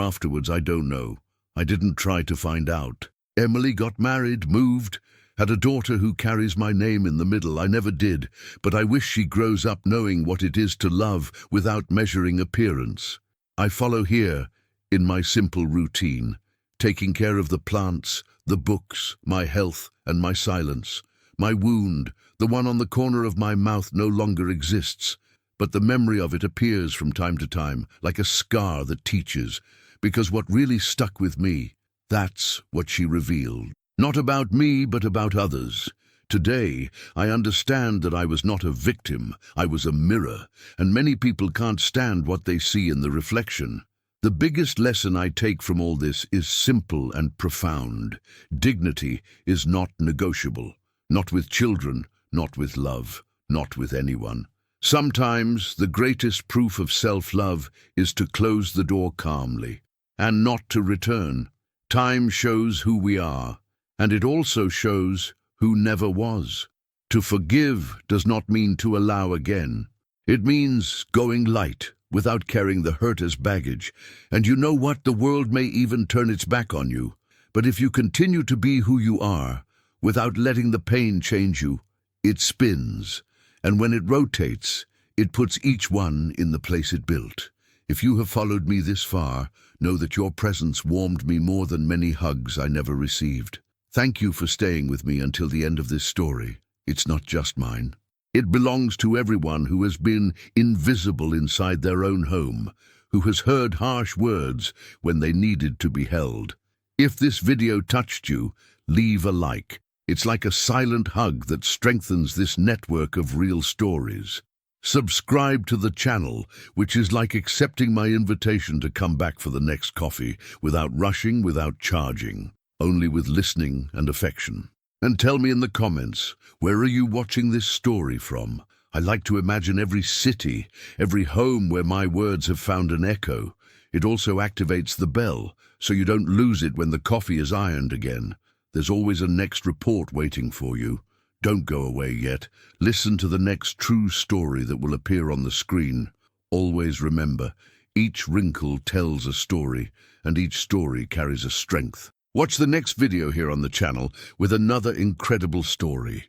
afterwards, I don't know. I didn't try to find out. Emily got married, moved, had a daughter who carries my name in the middle. I never did, but I wish she grows up knowing what it is to love without measuring appearance. I follow here, in my simple routine, taking care of the plants, the books, my health, and my silence. My wound, the one on the corner of my mouth, no longer exists, but the memory of it appears from time to time, like a scar that teaches, because what really stuck with me, that's what she revealed. Not about me, but about others. Today, I understand that I was not a victim, I was a mirror, and many people can't stand what they see in the reflection. The biggest lesson I take from all this is simple and profound. Dignity is not negotiable. Not with children, not with love, not with anyone. Sometimes the greatest proof of self-love is to close the door calmly, and not to return. Time shows who we are, and it also shows who never was. To forgive does not mean to allow again. It means going light, without carrying the hurt as baggage. And you know what? The world may even turn its back on you. But if you continue to be who you are, without letting the pain change you, it spins. And when it rotates, it puts each one in the place it built. If you have followed me this far, know that your presence warmed me more than many hugs I never received. Thank you for staying with me until the end of this story. It's not just mine. It belongs to everyone who has been invisible inside their own home, who has heard harsh words when they needed to be held. If this video touched you, leave a like. It's like a silent hug that strengthens this network of real stories. Subscribe to the channel, which is like accepting my invitation to come back for the next coffee, without rushing, without charging, only with listening and affection. And tell me in the comments, where are you watching this story from? I like to imagine every city, every home where my words have found an echo. It also activates the bell, so you don't lose it when the coffee is ironed again. There's always a next report waiting for you. Don't go away yet. Listen to the next true story that will appear on the screen. Always remember, Each wrinkle tells a story, and each story carries a strength. Watch the next video here on the channel with another incredible story.